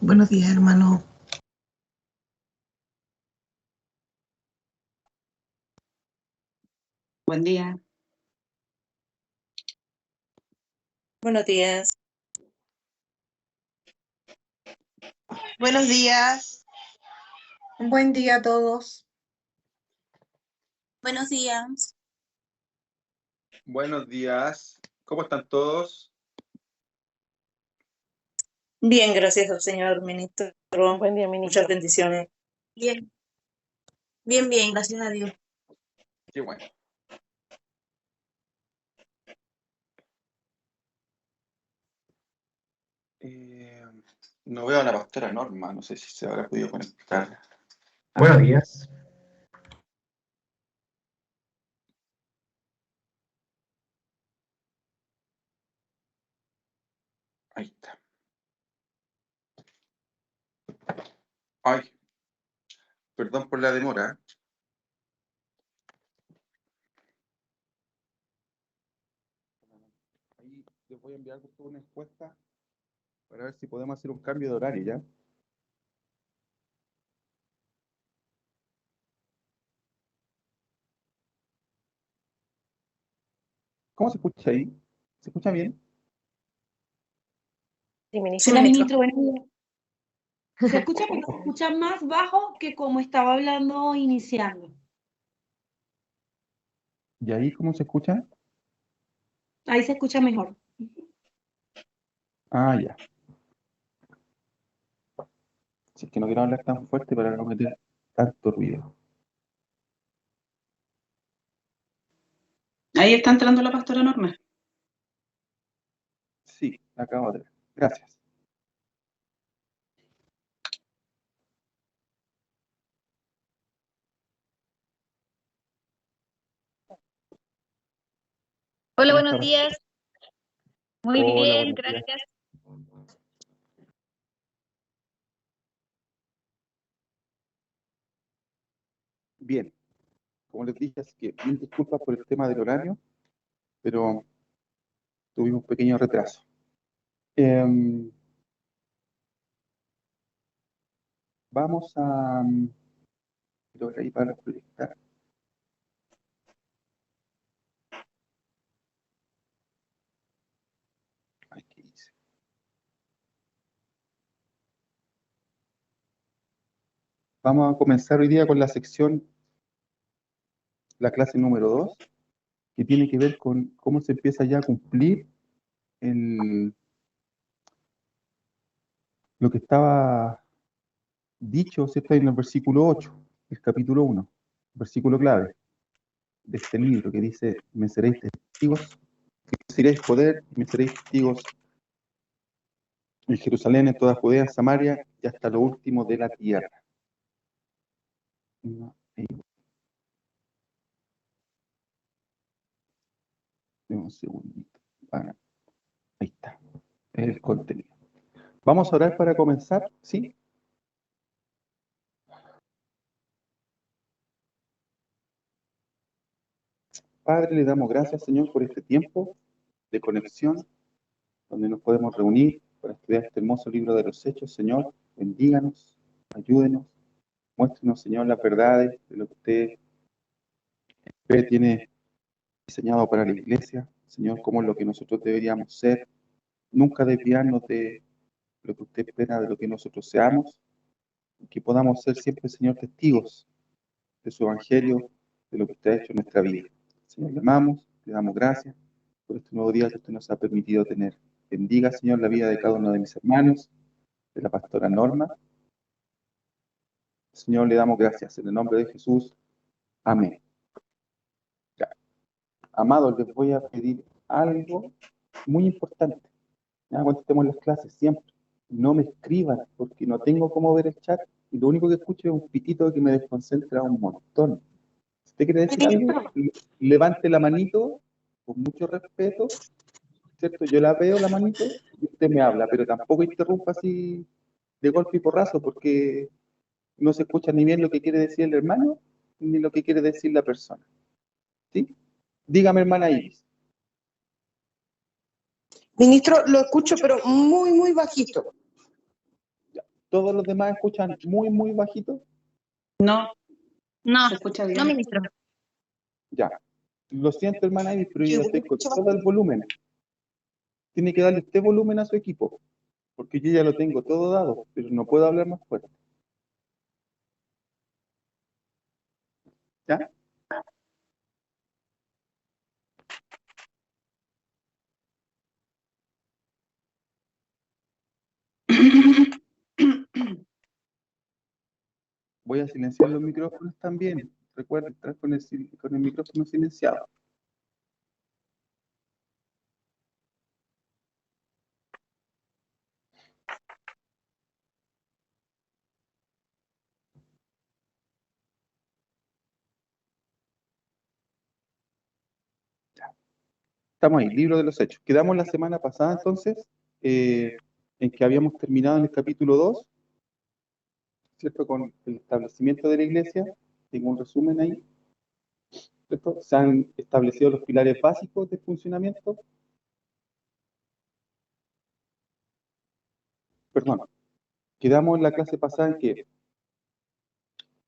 Buenos días, hermano. Buen día. Buenos días. Buenos días. Un buen día a todos. Buenos días. Buenos días. ¿Cómo están todos? Bien, gracias al Señor, ministro. Buen día, ministro. Muchas bendiciones. Bien. Bien, gracias a Dios. Qué bueno. No veo a la pastora Norma, no sé si se habrá podido conectar. Buenos días. Ahí está. Ay, perdón por la demora. Ahí les voy a enviar una encuesta para ver si podemos hacer un cambio de horario ya. ¿Cómo se escucha ahí? ¿Se escucha bien? Sí, ministro. Sí, Hola, ministro. ministro, buenos días. Se escucha, pero se escucha más bajo que como estaba hablando iniciando. ¿Y ahí cómo se escucha? Ahí se escucha mejor. Ah, ya. Si es que no quiero hablar tan fuerte para no meter tanto ruido. Ahí está entrando la pastora Norma. Sí, acabo de ver. Gracias. Hola, ¿Cómo buenos está? días. Muy Hola, bien, buenos días. gracias. Bien, como les dije, así que mil disculpas por el tema del horario, pero tuvimos un pequeño retraso. Vamos a... Creo que ahí para proyectar. Ay, ¿qué hice? Vamos a comenzar hoy día con la sección, la clase número 2, que tiene que ver con cómo se empieza ya a cumplir lo que estaba dicho, ¿cierto? En el versículo 8, el capítulo 1, versículo clave de este libro que dice: me seréis testigos, recibiréis poder y me seréis testigos en Jerusalén, en toda Judea, Samaria y hasta lo último de la tierra. Ahí. Un segundito. Ahí está. El contenido. Vamos a orar para comenzar, ¿sí? Padre, le damos gracias, Señor, por este tiempo de conexión, donde nos podemos reunir para estudiar este hermoso libro de los Hechos. Señor, bendíganos, ayúdenos, muéstrenos, Señor, las verdades de lo que usted tiene diseñado para la iglesia, Señor, cómo es lo que nosotros deberíamos ser, nunca desviarnos de lo que usted espera de lo que nosotros seamos, y que podamos ser siempre, Señor, testigos de su evangelio, de lo que usted ha hecho en nuestra vida. Señor, le amamos, le damos gracias por este nuevo día que usted nos ha permitido tener. Bendiga, Señor, la vida de cada uno de mis hermanos, de la pastora Norma. Señor, le damos gracias en el nombre de Jesús. Amén. Ya. Amados, les voy a pedir algo muy importante. Ya, cuando estemos en las clases, siempre, no me escriban, porque no tengo cómo ver el chat, y lo único que escucho es un pitito que me desconcentra un montón. Si usted quiere decir algo, levante la manito, con mucho respeto, ¿cierto? Yo la veo la manito, y usted me habla, pero tampoco interrumpa así de golpe y porrazo, porque no se escucha ni bien lo que quiere decir el hermano, ni lo que quiere decir la persona. ¿Sí? Dígame, hermana Iris. Ministro, lo escucho, pero muy bajito. ¿Todos los demás escuchan muy, muy bajito? No, No, se escucha bien. no, ministro. Ya. Lo siento, hermana Iris, pero yo Yo ya estoy con escucho todo el volumen. Tiene que darle usted volumen a su equipo, porque yo ya lo tengo todo dado, pero no puedo hablar más fuerte. ¿Ya? Voy a silenciar los micrófonos también. Recuerden, estar con el micrófono silenciado. Estamos ahí, libro de los Hechos. Quedamos la semana pasada entonces, en que habíamos terminado en el capítulo 2, ¿cierto? Con el establecimiento de la iglesia. Tengo un resumen ahí, ¿cierto? Se han establecido los pilares básicos de funcionamiento. Perdón, quedamos en la clase pasada en que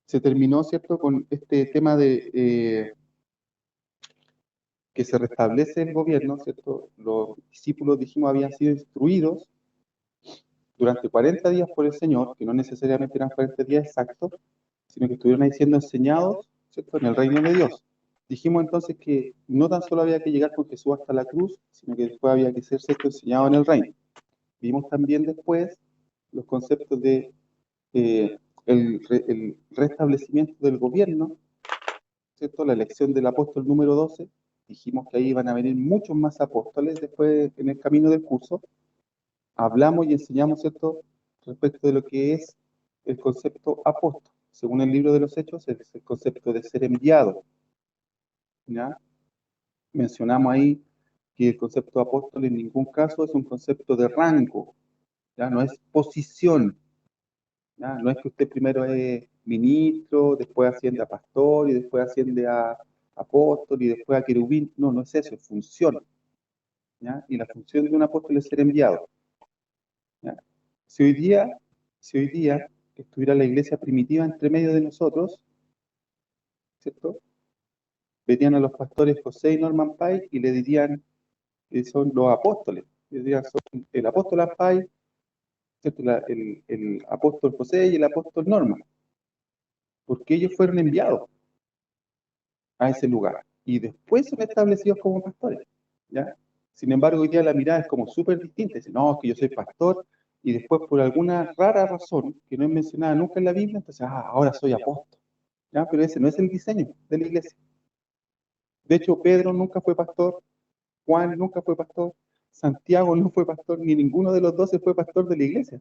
se terminó, ¿cierto? Con este tema de que se restablece el gobierno, ¿cierto? Los discípulos, dijimos, habían sido instruidos durante 40 días por el Señor, que no necesariamente eran 40 días exactos, sino que estuvieron ahí siendo enseñados, ¿cierto?, en el reino de Dios. Dijimos entonces que no tan solo había que llegar con Jesús hasta la cruz, sino que después había que ser, ¿cierto?, enseñado en el reino. Vimos también después los conceptos de el restablecimiento del gobierno, ¿cierto?, la elección del apóstol número 12. Dijimos que ahí iban a venir muchos más apóstoles después en el camino del curso. Hablamos y enseñamos, ¿cierto?, respecto de lo que es el concepto apóstol. Según el libro de los Hechos, es el concepto de ser enviado. ¿Ya? Mencionamos ahí que el concepto apóstol en ningún caso es un concepto de rango, ¿ya? No es posición, ¿ya? No es que usted primero es ministro, después asciende a pastor y después asciende a apóstol y después a querubín. No, no es eso, es función, ¿ya? Y la función de un apóstol es ser enviado, ¿ya? Si hoy día estuviera la iglesia primitiva entre medio de nosotros, ¿cierto?, verían a los pastores José y Norman Pye y le dirían que son los apóstoles. Le dirían, son el apóstol Pye, ¿cierto?, el apóstol José y el apóstol Norman, porque ellos fueron enviados a ese lugar y después son establecidos como pastores, ¿ya? Sin embargo, hoy día la mirada es como súper distinta. Dicen, no, es que yo soy pastor y después por alguna rara razón que no es mencionada nunca en la Biblia, entonces, ahora soy apóstol, ¿ya? Pero ese no es el diseño de la iglesia. De hecho, Pedro nunca fue pastor, Juan nunca fue pastor, Santiago no fue pastor, ni ninguno de los 12 fue pastor de la iglesia.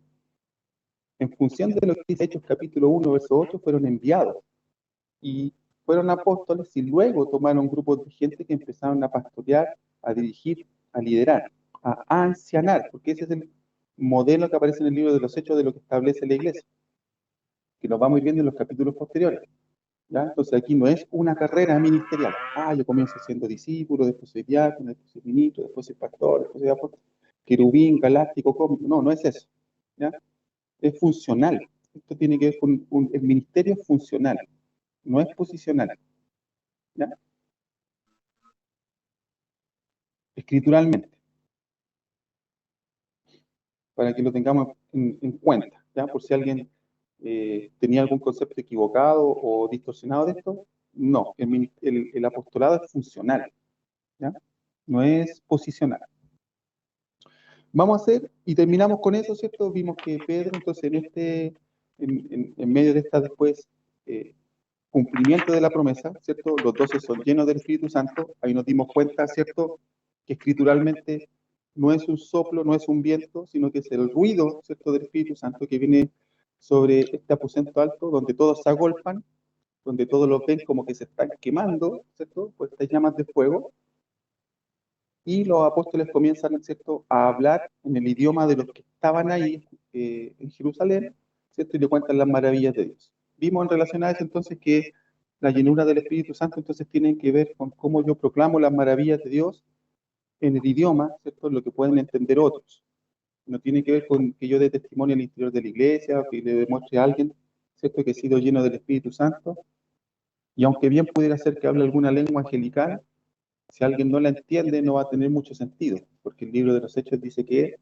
En función de lo que dice Hechos capítulo 1, verso 8, fueron enviados y fueron apóstoles y luego tomaron grupos de gente que empezaron a pastorear, a dirigir, a liderar, a ancianar, porque ese es el modelo que aparece en el libro de los Hechos de lo que establece la iglesia, que lo vamos viendo en los capítulos posteriores. ¿Ya? Entonces aquí no es una carrera ministerial. Yo comienzo siendo discípulo, después soy diácono, después soy ministro, después soy pastor, después soy apóstol, querubín, galáctico, cómico. No, no es eso. ¿Ya? Es funcional. Esto tiene que ver con el ministerio es funcional, no es posicional. ¿Ya? Escrituralmente, para que lo tengamos en cuenta, ¿ya? Por si alguien tenía algún concepto equivocado o distorsionado de esto, no, el apostolado es funcional, ¿ya? No es posicional. Vamos a hacer, y terminamos con eso, ¿cierto? Vimos que Pedro, entonces, en medio de esta después cumplimiento de la promesa, ¿cierto? Los 12 son llenos del Espíritu Santo, ahí nos dimos cuenta, ¿cierto?, que escrituralmente no es un soplo, no es un viento, sino que es el ruido, ¿cierto?, del Espíritu Santo que viene sobre este aposento alto, donde todos se agolpan, donde todos los ven como que se están quemando, ¿cierto?, por estas llamas de fuego, y los apóstoles comienzan, ¿cierto?, a hablar en el idioma de los que estaban ahí en Jerusalén, ¿cierto?, y le cuentan las maravillas de Dios. Vimos en relación a eso entonces que la llenura del Espíritu Santo entonces tiene que ver con cómo yo proclamo las maravillas de Dios en el idioma, ¿cierto?, lo que pueden entender otros. No tiene que ver con que yo dé testimonio al interior de la iglesia o que le demuestre a alguien, ¿cierto?, que he sido lleno del Espíritu Santo. Y aunque bien pudiera ser que hable alguna lengua angelical, si alguien no la entiende, no va a tener mucho sentido, porque el libro de los Hechos dice que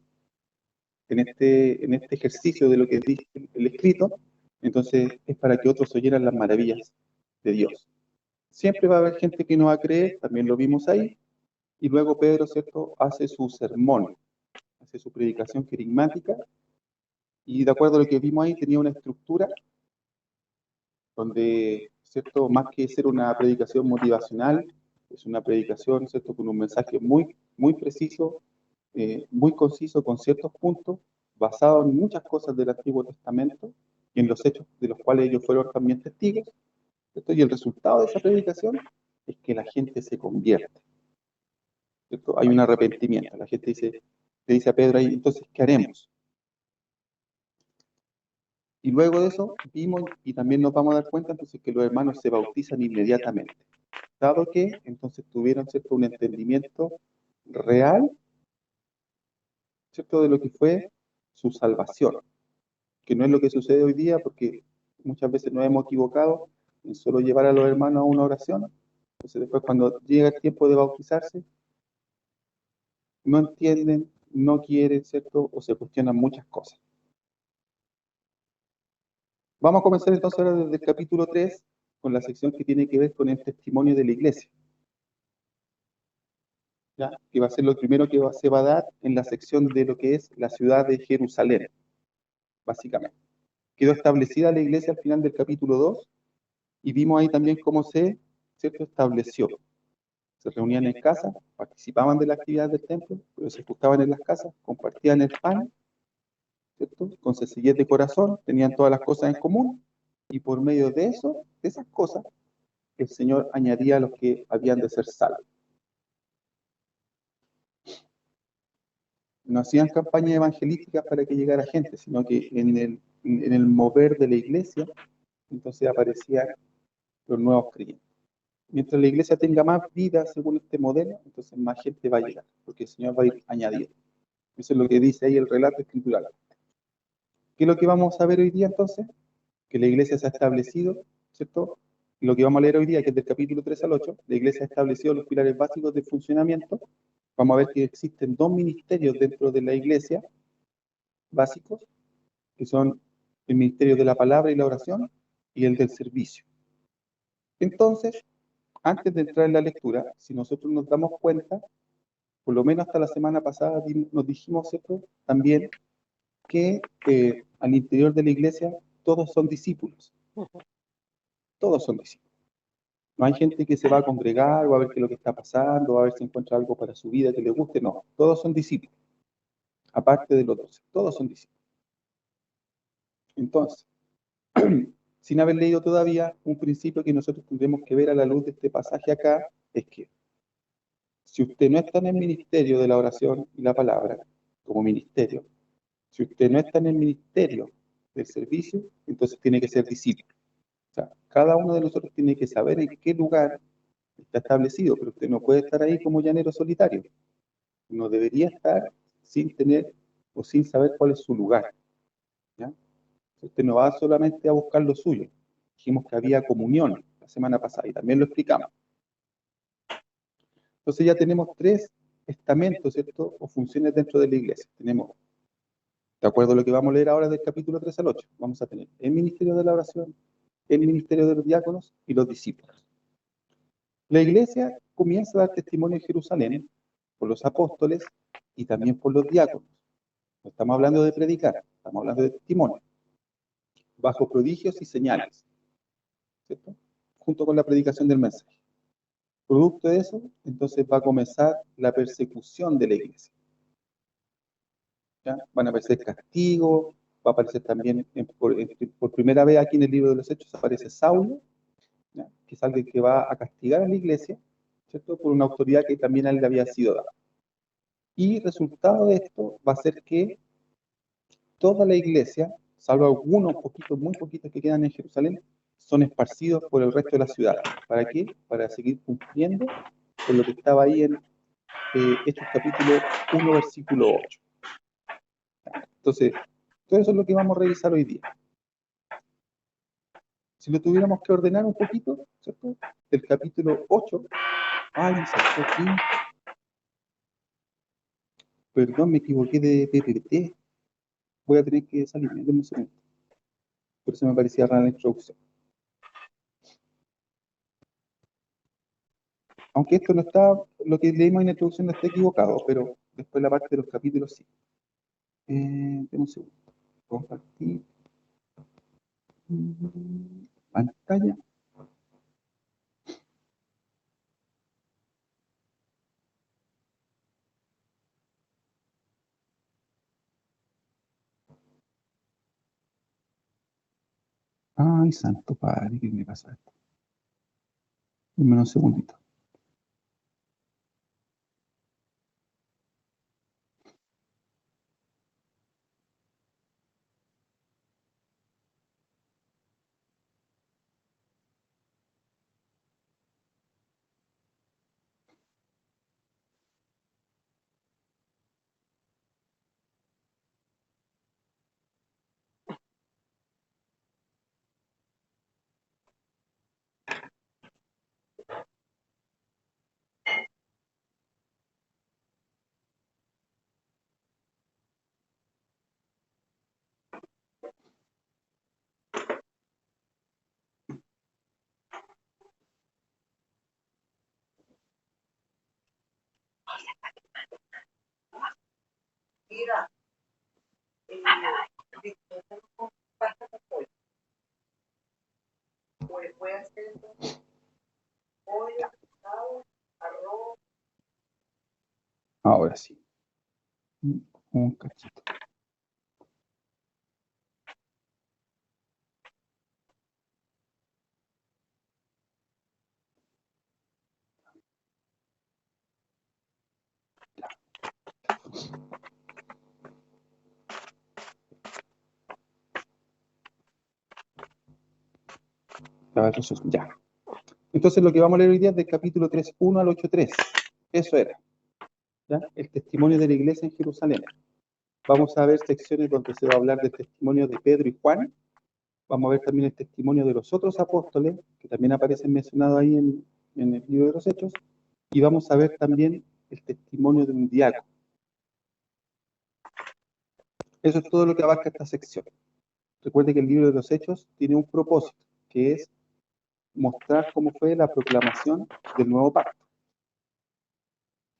en este ejercicio de lo que dice el escrito, entonces es para que otros oyeran las maravillas de Dios. Siempre va a haber gente que no va a creer, también lo vimos ahí, y luego Pedro, ¿cierto?, hace su sermón, hace su predicación querigmática, y de acuerdo a lo que vimos ahí, tenía una estructura donde, ¿cierto?, más que ser una predicación motivacional, es una predicación, ¿cierto?, con un mensaje muy, muy preciso, muy conciso, con ciertos puntos, basado en muchas cosas del Antiguo Testamento y en los hechos de los cuales ellos fueron también testigos, ¿cierto? Y el resultado de esa predicación es que la gente se convierte, ¿cierto? Hay un arrepentimiento. La gente le dice a Pedro ahí, entonces, ¿qué haremos? Y luego de eso vimos, y también nos vamos a dar cuenta, entonces, que los hermanos se bautizan inmediatamente, dado que entonces tuvieron, ¿cierto?, un entendimiento real, ¿cierto?, de lo que fue su salvación, que no es lo que sucede hoy día, porque muchas veces nos hemos equivocado en solo llevar a los hermanos a una oración. Entonces después, cuando llega el tiempo de bautizarse, no entienden, no quieren, ¿cierto?, o se cuestionan muchas cosas. Vamos a comenzar entonces ahora desde el capítulo 3, con la sección que tiene que ver con el testimonio de la iglesia, ¿ya?, que va a ser lo primero que se va a dar en la sección de lo que es la ciudad de Jerusalén, básicamente. Quedó establecida la iglesia al final del capítulo 2, y vimos ahí también cómo ¿cierto?, estableció. Se reunían en casa, participaban de la actividad del templo, pero se juntaban en las casas, compartían el pan, ¿cierto?, con sencillez de corazón, tenían todas las cosas en común, y por medio de eso, de esas cosas, el Señor añadía a los que habían de ser salvos. No hacían campañas evangelísticas para que llegara gente, sino que en el mover de la iglesia, entonces aparecían los nuevos creyentes. Mientras la iglesia tenga más vida según este modelo, entonces más gente va a llegar, porque el Señor va a ir añadiendo. Eso es lo que dice ahí el relato escritural. ¿Qué es lo que vamos a ver hoy día entonces? Que la iglesia se ha establecido, ¿cierto? Lo que vamos a leer hoy día, que es del capítulo 3 al 8, la iglesia ha establecido los pilares básicos de funcionamiento. Vamos a ver que existen dos ministerios dentro de la iglesia, básicos, que son el ministerio de la palabra y la oración, y el del servicio. Entonces, antes de entrar en la lectura, si nosotros nos damos cuenta, por lo menos hasta la semana pasada nos dijimos, ¿cierto?, también que al interior de la iglesia todos son discípulos. Todos son discípulos. No hay gente que se va a congregar o a ver qué es lo que está pasando, o a ver si encuentra algo para su vida que le guste. No, todos son discípulos. Aparte de los 12, todos son discípulos. Entonces, sin haber leído todavía, un principio que nosotros tendremos que ver a la luz de este pasaje acá es que si usted no está en el ministerio de la oración y la palabra, como ministerio, si usted no está en el ministerio del servicio, entonces tiene que ser discípulo. O sea, cada uno de nosotros tiene que saber en qué lugar está establecido, pero usted no puede estar ahí como llanero solitario. No debería estar sin tener o sin saber cuál es su lugar, ¿ya? Usted no va solamente a buscar lo suyo. Dijimos que había comunión la semana pasada y también lo explicamos. Entonces ya tenemos tres estamentos, ¿cierto?, o funciones dentro de la iglesia. Tenemos, de acuerdo a lo que vamos a leer ahora del capítulo 3 al 8, vamos a tener el ministerio de la oración, el ministerio de los diáconos y los discípulos. La iglesia comienza a dar testimonio en Jerusalén por los apóstoles y también por los diáconos. No estamos hablando de predicar, estamos hablando de testimonio, bajo prodigios y señales, ¿cierto?, junto con la predicación del mensaje. Producto de eso, entonces va a comenzar la persecución de la iglesia. ¿Ya? Van a aparecer castigos, va a aparecer también, por primera vez aquí en el libro de los Hechos, aparece Saulo, ¿ya?, que es alguien que va a castigar a la iglesia, ¿cierto?, por una autoridad que también a él le había sido dada. Y resultado de esto va a ser que toda la iglesia, salvo algunos poquitos, muy poquitos que quedan en Jerusalén, son esparcidos por el resto de la ciudad. ¿Para qué? Para seguir cumpliendo con lo que estaba ahí en Hechos capítulo 1, versículo 8. Entonces, todo eso es lo que vamos a revisar hoy día. Si lo tuviéramos que ordenar un poquito, ¿cierto? El capítulo 8. Ay, me saltó aquí. Perdón, me equivoqué de PPT. Voy a tener que salirme de un segundo. Por eso me parecía rara la introducción. Aunque esto no está, lo que leímos en la introducción no está equivocado, pero después la parte de los capítulos sí. Deme un segundo. Compartir. Pantalla. Ay, santo padre, ¿qué me pasa esto? Dame un segundito. Ahora sí. Un cachito. Ya. Entonces lo que vamos a leer hoy día es del capítulo 3.1 al 8.3. Eso era. ¿Ya? El testimonio de la iglesia en Jerusalén. Vamos a ver secciones donde se va a hablar del testimonio de Pedro y Juan. Vamos a ver también el testimonio de los otros apóstoles, que también aparecen mencionados ahí en el libro de los Hechos. Y vamos a ver también el testimonio de un diácono. Eso es todo lo que abarca esta sección. Recuerde que el libro de los Hechos tiene un propósito, que es mostrar cómo fue la proclamación del nuevo pacto,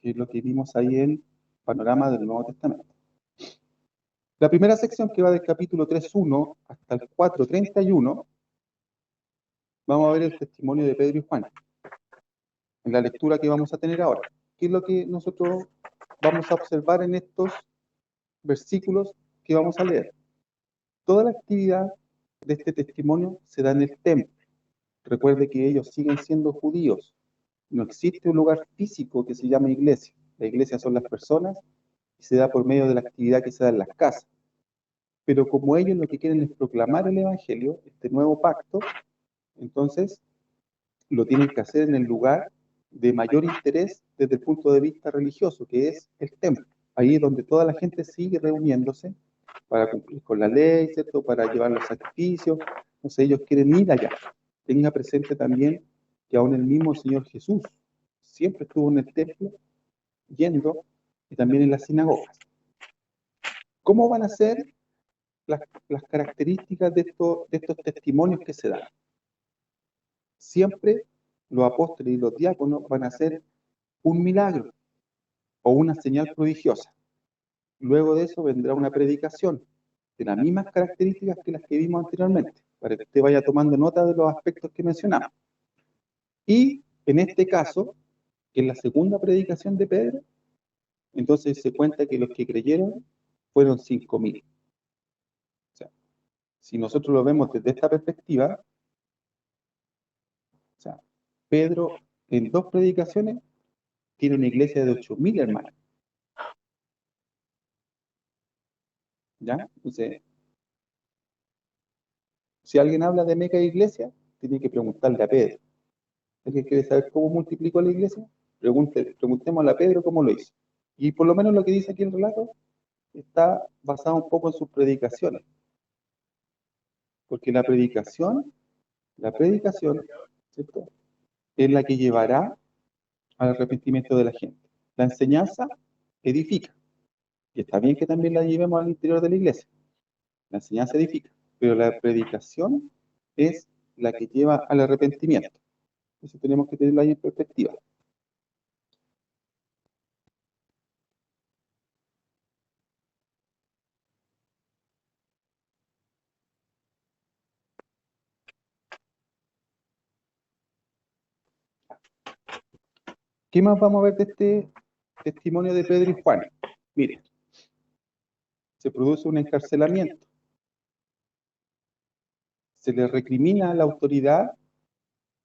que es lo que vimos ahí en Panorama del Nuevo Testamento. La primera sección, que va del capítulo 3.1 hasta el 4.31, vamos a ver el testimonio de Pedro y Juan, en la lectura que vamos a tener ahora. ¿Qué es lo que nosotros vamos a observar en estos versículos que vamos a leer? Toda la actividad de este testimonio se da en el templo. Recuerde que ellos siguen siendo judíos. No existe un lugar físico que se llama iglesia. La iglesia son las personas y se da por medio de la actividad que se da en las casas. Pero como ellos lo que quieren es proclamar el evangelio, este nuevo pacto, entonces lo tienen que hacer en el lugar de mayor interés desde el punto de vista religioso, que es el templo. Ahí es donde toda la gente sigue reuniéndose para cumplir con la ley, ¿cierto? Para llevar los sacrificios. Entonces ellos quieren ir allá. Tenga presente también que aún el mismo Señor Jesús siempre estuvo en el templo, yendo, y también en las sinagogas. ¿Cómo van a ser las características de estos testimonios que se dan? Siempre los apóstoles y los diáconos van a hacer un milagro o una señal prodigiosa. Luego de eso vendrá una predicación de las mismas características que las que vimos anteriormente, para que usted vaya tomando nota de los aspectos que mencionamos. Y en este caso, que es la segunda predicación de Pedro, entonces se cuenta que los que creyeron fueron 5.000. O sea, si nosotros lo vemos desde esta perspectiva, o sea, Pedro en 2 predicaciones tiene una iglesia de 8.000 hermanos. ¿Ya? Entonces, si alguien habla de mega iglesia, tiene que preguntarle a Pedro. ¿Alguien quiere saber cómo multiplicó la iglesia? Preguntémosle a Pedro cómo lo hizo. Y por lo menos lo que dice aquí el relato, está basada un poco en sus predicaciones. Porque la predicación, ¿cierto?, es la que llevará al arrepentimiento de la gente. La enseñanza edifica. Y está bien que también la llevemos al interior de la iglesia. La enseñanza edifica. Pero la predicación es la que lleva al arrepentimiento. Eso tenemos que tenerlo ahí en perspectiva. ¿Qué más vamos a ver de este testimonio de Pedro y Juan? Miren, se produce un encarcelamiento. Se les recrimina a la autoridad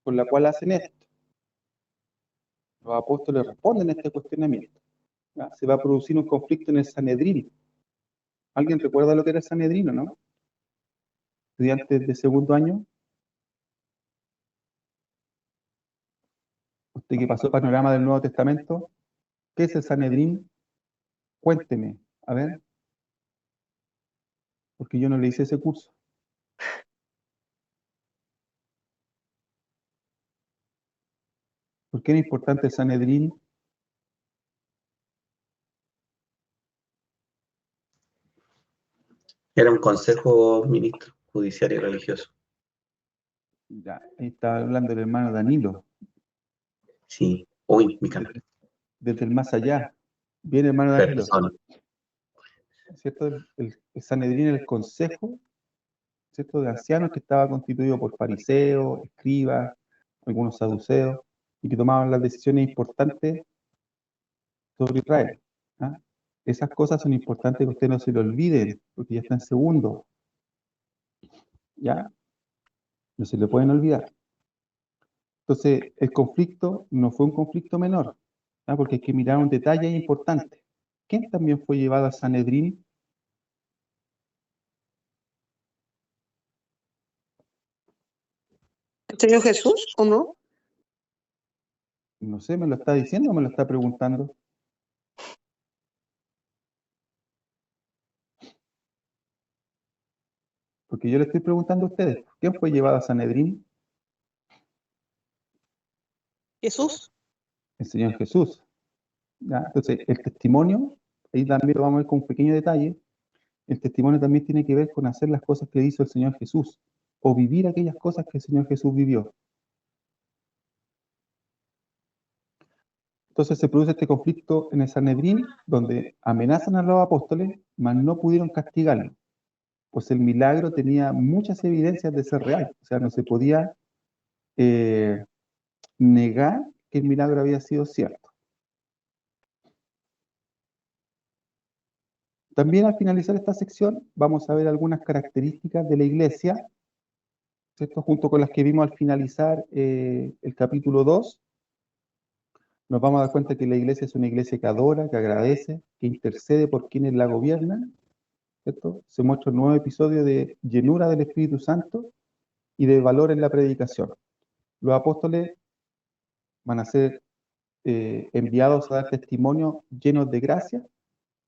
con la cual hacen esto. Los apóstoles responden a este cuestionamiento. ¿Ya? Se va a producir un conflicto en el Sanedrín. ¿Alguien recuerda lo que era el Sanedrín o no? Estudiantes de segundo año. Usted que pasó panorama del Nuevo Testamento, ¿qué es el Sanedrín? Cuénteme, a ver. Porque yo no le hice ese curso. ¿Por qué era importante el Sanedrín? Era un consejo ministro, judicial y religioso. Ya, ahí está hablando el hermano Danilo. Sí. Uy, mi cámara. Desde el más allá. Bien, hermano Danilo. Perdón. ¿Cierto? El Sanedrín era el consejo, ¿cierto?, de ancianos que estaba constituido por fariseos, escribas, algunos saduceos, y que tomaban las decisiones importantes sobre Israel. ¿Ah? Esas cosas son importantes que ustedes no se lo olviden, porque ya está en segundo. ¿Ya? No se le pueden olvidar. Entonces, el conflicto no fue un conflicto menor, ¿ah? Porque hay que mirar un detalle importante. ¿Quién también fue llevado al Sanedrín? ¿El Señor Jesús o no? No sé, ¿me lo está diciendo o me lo está preguntando? Porque yo le estoy preguntando a ustedes, ¿quién fue llevado a Sanedrín? Jesús. El Señor Jesús. ¿Ya? Entonces, el testimonio, ahí también lo vamos a ver con un pequeño detalle, el testimonio también tiene que ver con hacer las cosas que hizo el Señor Jesús, o vivir aquellas cosas que el Señor Jesús vivió. Entonces se produce este conflicto en el Sanedrín, donde amenazan a los apóstoles, mas no pudieron castigarlo, pues el milagro tenía muchas evidencias de ser real, o sea, no se podía negar que el milagro había sido cierto. También al finalizar esta sección vamos a ver algunas características de la iglesia, ¿cierto?, junto con las que vimos al finalizar el capítulo 2. Nos vamos a dar cuenta que la iglesia es una iglesia que adora, que agradece, que intercede por quienes la gobiernan, ¿cierto? Se muestra un nuevo episodio de llenura del Espíritu Santo y de valor en la predicación. Los apóstoles van a ser enviados a dar testimonio llenos de gracia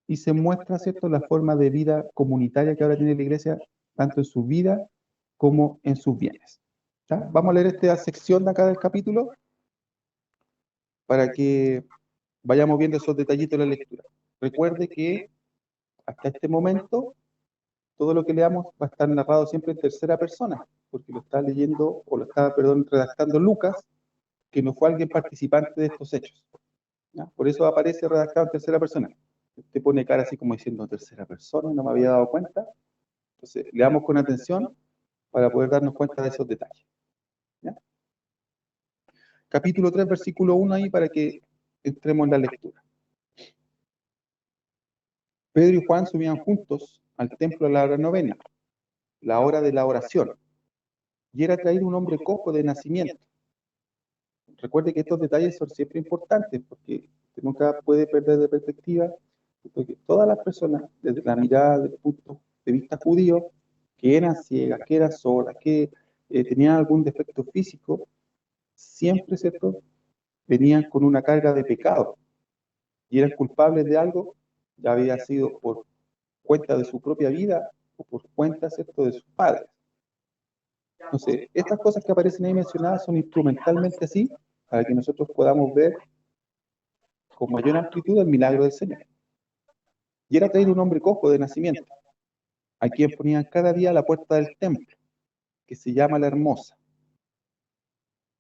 y se muestra, ¿cierto?, la forma de vida comunitaria que ahora tiene la iglesia, tanto en su vida como en sus bienes. ¿Ya? Vamos a leer esta sección de acá del capítulo para que vayamos viendo esos detallitos de la lectura. Recuerde que hasta este momento todo lo que leamos va a estar narrado siempre en tercera persona, porque lo está leyendo, o lo está, perdón, redactando Lucas, que no fue alguien participante de estos hechos. ¿Ya? Por eso aparece redactado en tercera persona. Usted pone cara así como diciendo tercera persona, no me había dado cuenta. Entonces, leamos con atención para poder darnos cuenta de esos detalles. ¿Ya? Capítulo 3, versículo 1 ahí para que entremos en la lectura. Pedro y Juan subían juntos al templo a la hora novena, la hora de la oración, y era traído un hombre cojo de nacimiento. Recuerde que estos detalles son siempre importantes, porque usted nunca puede perder de perspectiva que todas las personas, desde la mirada del punto de vista judío, que eran ciegas, que eran sordas, que tenían algún defecto físico, siempre, ¿cierto?, venían con una carga de pecado, y eran culpables de algo, ya había sido por cuenta de su propia vida o por cuenta, ¿cierto?, de sus padres. Entonces, estas cosas que aparecen ahí mencionadas son instrumentalmente así para que nosotros podamos ver con mayor amplitud el milagro del Señor. Y era traído un hombre cojo de nacimiento, a quien ponían cada día a la puerta del templo, que se llama La Hermosa,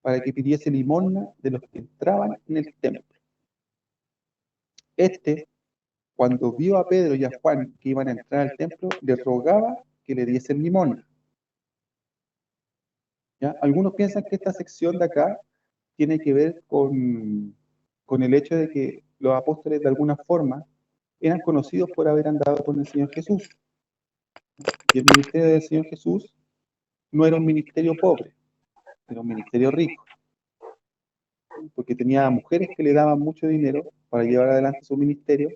para que pidiese limosna de los que entraban en el templo. Este, cuando vio a Pedro y a Juan que iban a entrar al templo, le rogaba que le diesen limosna. ¿Ya? Algunos piensan que esta sección de acá tiene que ver con el hecho de que los apóstoles de alguna forma eran conocidos por haber andado con el Señor Jesús. Y el ministerio del Señor Jesús no era un ministerio pobre, era un ministerio rico, porque tenía mujeres que le daban mucho dinero para llevar adelante su ministerio,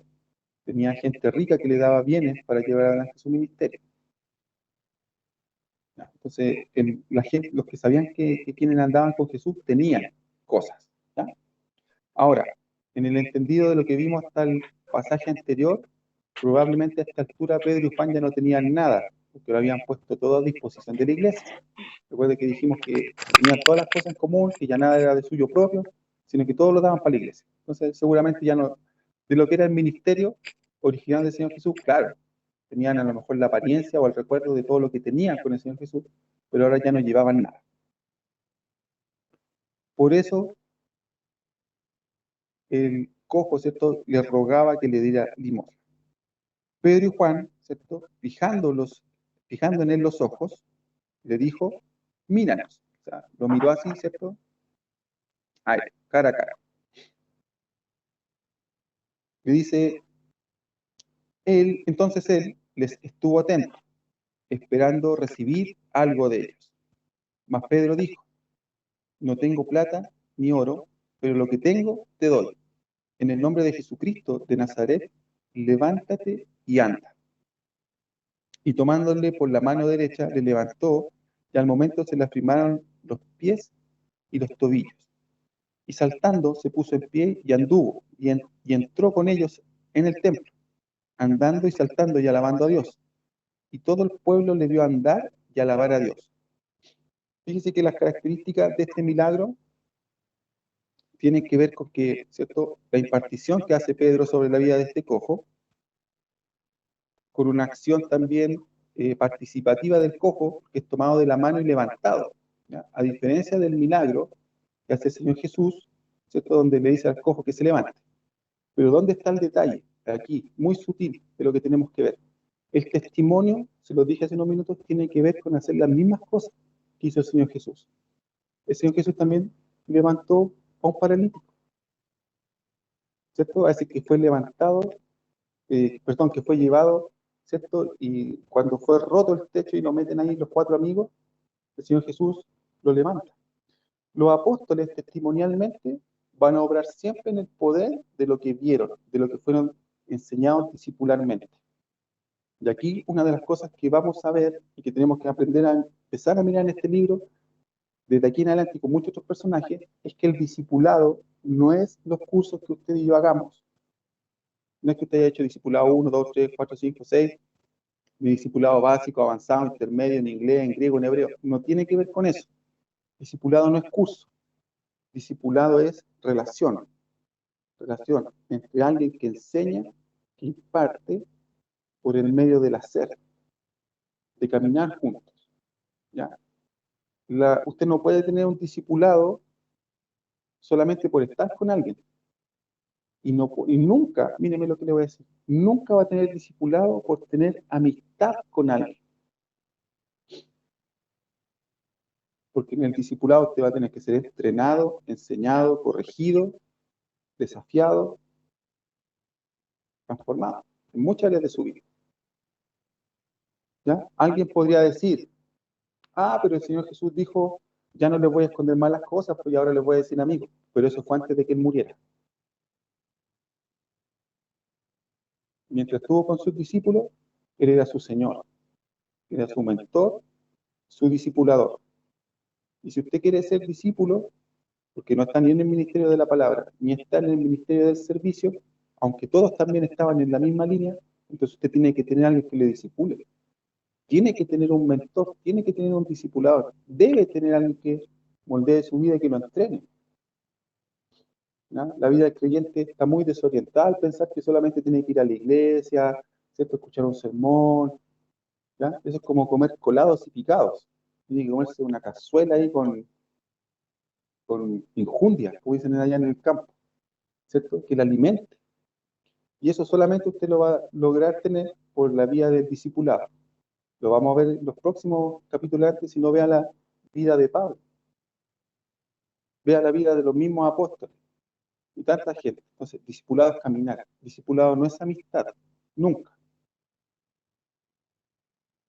tenía gente rica que le daba bienes para llevar adelante su ministerio. Entonces, la gente, los que sabían que quienes andaban con Jesús tenían cosas. ¿Ya? Ahora, en el entendido de lo que vimos hasta el pasaje anterior, probablemente a esta altura Pedro y Juan ya no tenían nada, porque lo habían puesto todo a disposición de la iglesia. Recuerden que dijimos que tenían todas las cosas en común, que ya nada era de suyo propio, sino que todo lo daban para la iglesia. Entonces, seguramente ya no, de lo que era el ministerio original del Señor Jesús, claro, tenían a lo mejor la apariencia o el recuerdo de todo lo que tenían con el Señor Jesús, pero ahora ya no llevaban nada. Por eso, el cojo, ¿cierto?, le rogaba que le diera limosna. Pedro y Juan, ¿cierto?, fijando en él los ojos, le dijo, míranos. O sea, lo miró así, ¿cierto? Ahí, cara a cara. Le dice, entonces él les estuvo atento, esperando recibir algo de ellos. Mas Pedro dijo, no tengo plata ni oro, pero lo que tengo te doy. En el nombre de Jesucristo de Nazaret, levántate y anda. Y tomándole por la mano derecha, le levantó, y al momento se le afirmaron los pies y los tobillos. Y saltando, se puso en pie y anduvo, y entró con ellos en el templo, andando y saltando y alabando a Dios. Y todo el pueblo le vio andar y alabar a Dios. Fíjense que las características de este milagro tienen que ver con que, ¿cierto?, la impartición que hace Pedro sobre la vida de este cojo, con una acción también participativa del cojo, que es tomado de la mano y levantado, ¿ya? A diferencia del milagro que hace el Señor Jesús, ¿cierto?, donde le dice al cojo que se levante. Pero ¿dónde está el detalle? Aquí, muy sutil, de lo que tenemos que ver. El testimonio, se lo dije hace unos minutos, tiene que ver con hacer las mismas cosas que hizo el Señor Jesús. El Señor Jesús también levantó a un paralítico, ¿cierto? Así que fue levantado, que fue llevado, ¿cierto? Y cuando fue roto el techo y lo meten ahí los 4 amigos, el Señor Jesús lo levanta. Los apóstoles testimonialmente van a obrar siempre en el poder de lo que vieron, de lo que fueron enseñados discipularmente. Y aquí una de las cosas que vamos a ver y que tenemos que aprender a empezar a mirar en este libro, desde aquí en adelante y con muchos otros personajes, es que el discipulado no es los cursos que usted y yo hagamos. No es que usted haya hecho discipulado 1, 2, 3, 4, 5, 6, ni discipulado básico, avanzado, intermedio, en inglés, en griego, en hebreo. No tiene que ver con eso. Discipulado no es curso. Discipulado es relación. Relación entre alguien que enseña, que imparte, por el medio del hacer, de caminar juntos. ¿Ya? Usted no puede tener un discipulado solamente por estar con alguien. Y nunca, míreme lo que le voy a decir, nunca va a tener discipulado por tener amistad con alguien. Porque en el discipulado usted va a tener que ser entrenado, enseñado, corregido, desafiado, transformado en muchas áreas de su vida. ¿Ya? Alguien podría decir, pero el Señor Jesús dijo, ya no les voy a esconder más las cosas, pues ahora les voy a decir amigos. Pero eso fue antes de que él muriera. Mientras estuvo con sus discípulos, él era su Señor, era su mentor, su discipulador. Y si usted quiere ser discípulo, porque no está ni en el ministerio de la palabra, ni está en el ministerio del servicio, aunque todos también estaban en la misma línea, Entonces usted tiene que tener a alguien que le disipule. Tiene que tener un mentor, tiene que tener un discipulador. Debe tener a alguien que moldee su vida y que lo entrene. ¿Ya? La vida del creyente está muy desorientada al pensar que solamente tiene que ir a la iglesia, ¿cierto? Escuchar un sermón. ¿Ya? Eso es como comer colados y picados. Tiene que comerse una cazuela ahí con injundia, como dicen allá en el campo, ¿cierto? Que la alimente. Y eso solamente usted lo va a lograr tener por la vía del discipulado. Lo vamos a ver en los próximos capítulos antes, si no vea la vida de Pablo. Vea la vida de los mismos apóstoles y tanta gente. Entonces, discipulado es caminar. Discipulado no es amistad, nunca.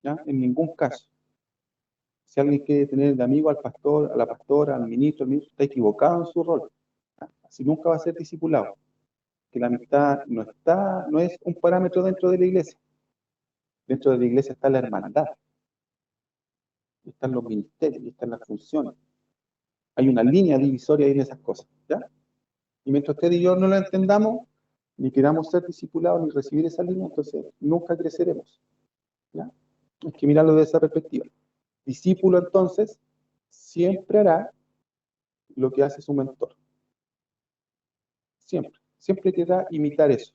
¿Ya? En ningún caso. Si alguien quiere tener de amigo al pastor, a la pastora, al ministro, está equivocado en su rol. ¿Ya? Así nunca va a ser discipulado. Que la amistad no es un parámetro dentro de la iglesia. Dentro de la iglesia está la hermandad. Están los ministerios, están las funciones. Hay una línea divisoria ahí en esas cosas. ¿Ya? Y mientras usted y yo no la entendamos, ni queramos ser discipulados, ni recibir esa línea, entonces nunca creceremos. ¿Ya? Hay que mirarlo desde esa perspectiva. Discípulo, entonces, siempre hará lo que hace su mentor. Siempre. Siempre querrá imitar eso.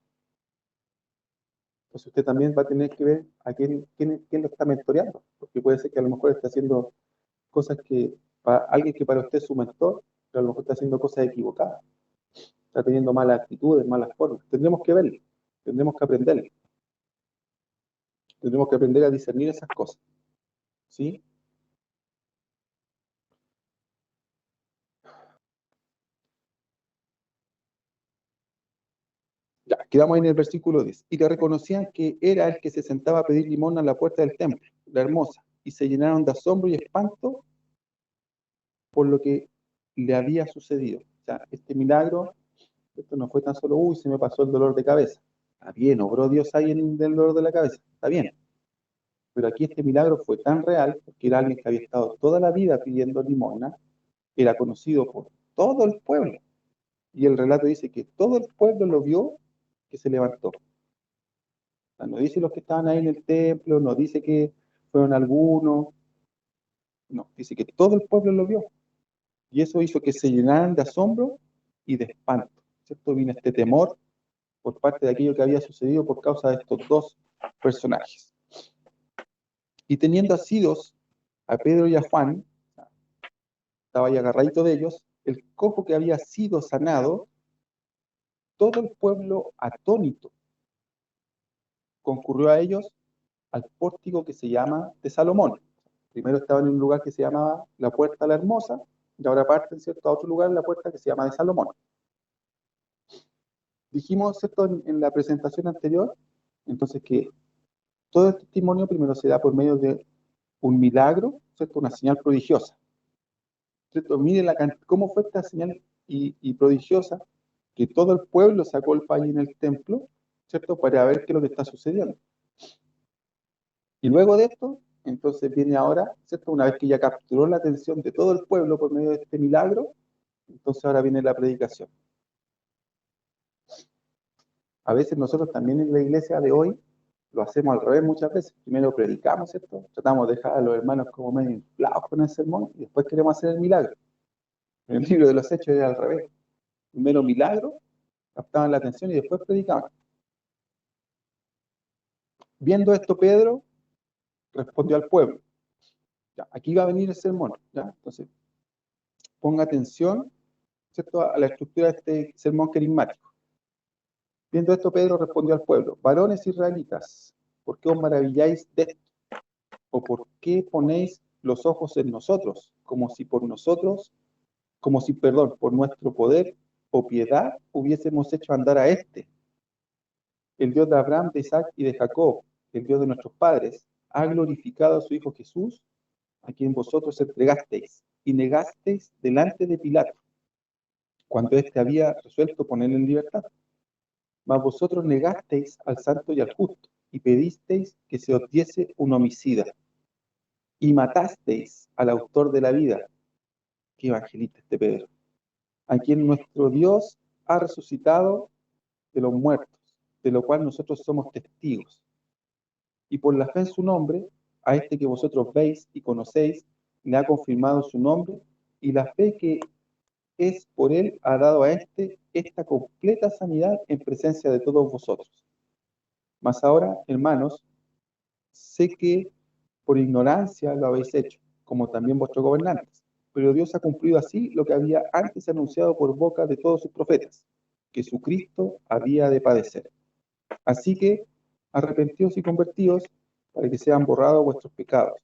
Entonces usted también va a tener que ver a quién lo está mentoreando. Porque puede ser que a lo mejor está haciendo cosas que, para alguien que para usted es su mentor, pero a lo mejor está haciendo cosas equivocadas. Está teniendo malas actitudes, malas formas. Tendremos que verlo. Tendremos que aprenderlo. Tendremos que aprender a discernir esas cosas. ¿Sí? Ya, quedamos ahí en el versículo 10. Y le reconocían que era el que se sentaba a pedir limosna a la puerta del templo, la hermosa, y se llenaron de asombro y espanto por lo que le había sucedido. O sea, este milagro, esto no fue tan solo, uy, se me pasó el dolor de cabeza. Está bien, obró Dios ahí en el dolor de la cabeza, está bien. Pero aquí este milagro fue tan real, porque era alguien que había estado toda la vida pidiendo limosna, era conocido por todo el pueblo. Y el relato dice que todo el pueblo lo vio, que se levantó. O sea, no dice los que estaban ahí en el templo, no dice que fueron algunos, no, dice que todo el pueblo lo vio. Y eso hizo que se llenaran de asombro y de espanto, ¿cierto? Vino este temor por parte de aquello que había sucedido por causa de estos dos personajes. Y teniendo asidos a Pedro y a Juan, estaba ahí agarradito de ellos, el cojo que había sido sanado, todo el pueblo atónito concurrió a ellos al pórtico que se llama de Salomón. Primero estaban en un lugar que se llamaba la Puerta la Hermosa, y ahora parten, ¿cierto?, a otro lugar, la puerta que se llama de Salomón. Dijimos, ¿cierto?, en la presentación anterior, entonces que todo el testimonio primero se da por medio de un milagro, ¿cierto?, una señal prodigiosa. ¿Cierto? Mire cómo fue esta señal y prodigiosa, que todo el pueblo sacó el país en el templo, ¿cierto?, para ver qué es lo que está sucediendo. Y luego de esto, entonces viene ahora, ¿cierto?, una vez que ya capturó la atención de todo el pueblo por medio de este milagro, entonces ahora viene la predicación. A veces nosotros también en la iglesia de hoy lo hacemos al revés muchas veces. Primero predicamos, ¿cierto? Tratamos de dejar a los hermanos como medio inflados con el sermón y después queremos hacer el milagro. En el libro de los Hechos era al revés. Primero milagro, captaban la atención y después predicaban. Viendo esto, Pedro respondió al pueblo. Ya, aquí va a venir el sermón. ¿Ya? Entonces, ponga atención, ¿cierto?, a la estructura de este sermón carismático. Viendo esto, Pedro respondió al pueblo: varones israelitas, ¿por qué os maravilláis de esto? ¿O por qué ponéis los ojos en nosotros, como si por nuestro poder o piedad hubiésemos hecho andar a este? El Dios de Abraham, de Isaac y de Jacob, el Dios de nuestros padres, ha glorificado a su Hijo Jesús, a quien vosotros entregasteis y negasteis delante de Pilato, cuando éste había resuelto ponerle en libertad. Mas vosotros negasteis al santo y al justo, y pedisteis que se os diese un homicida, y matasteis al autor de la vida. Qué evangelista este Pedro. A quien nuestro Dios ha resucitado de los muertos, de lo cual nosotros somos testigos. Y por la fe en su nombre, a este que vosotros veis y conocéis, le ha confirmado su nombre, y la fe que es por él ha dado a este esta completa sanidad en presencia de todos vosotros. Mas ahora, hermanos, sé que por ignorancia lo habéis hecho, como también vuestros gobernantes. Pero Dios ha cumplido así lo que había antes anunciado por boca de todos sus profetas, que su Cristo había de padecer. Así que arrepentíos y convertíos para que sean borrados vuestros pecados,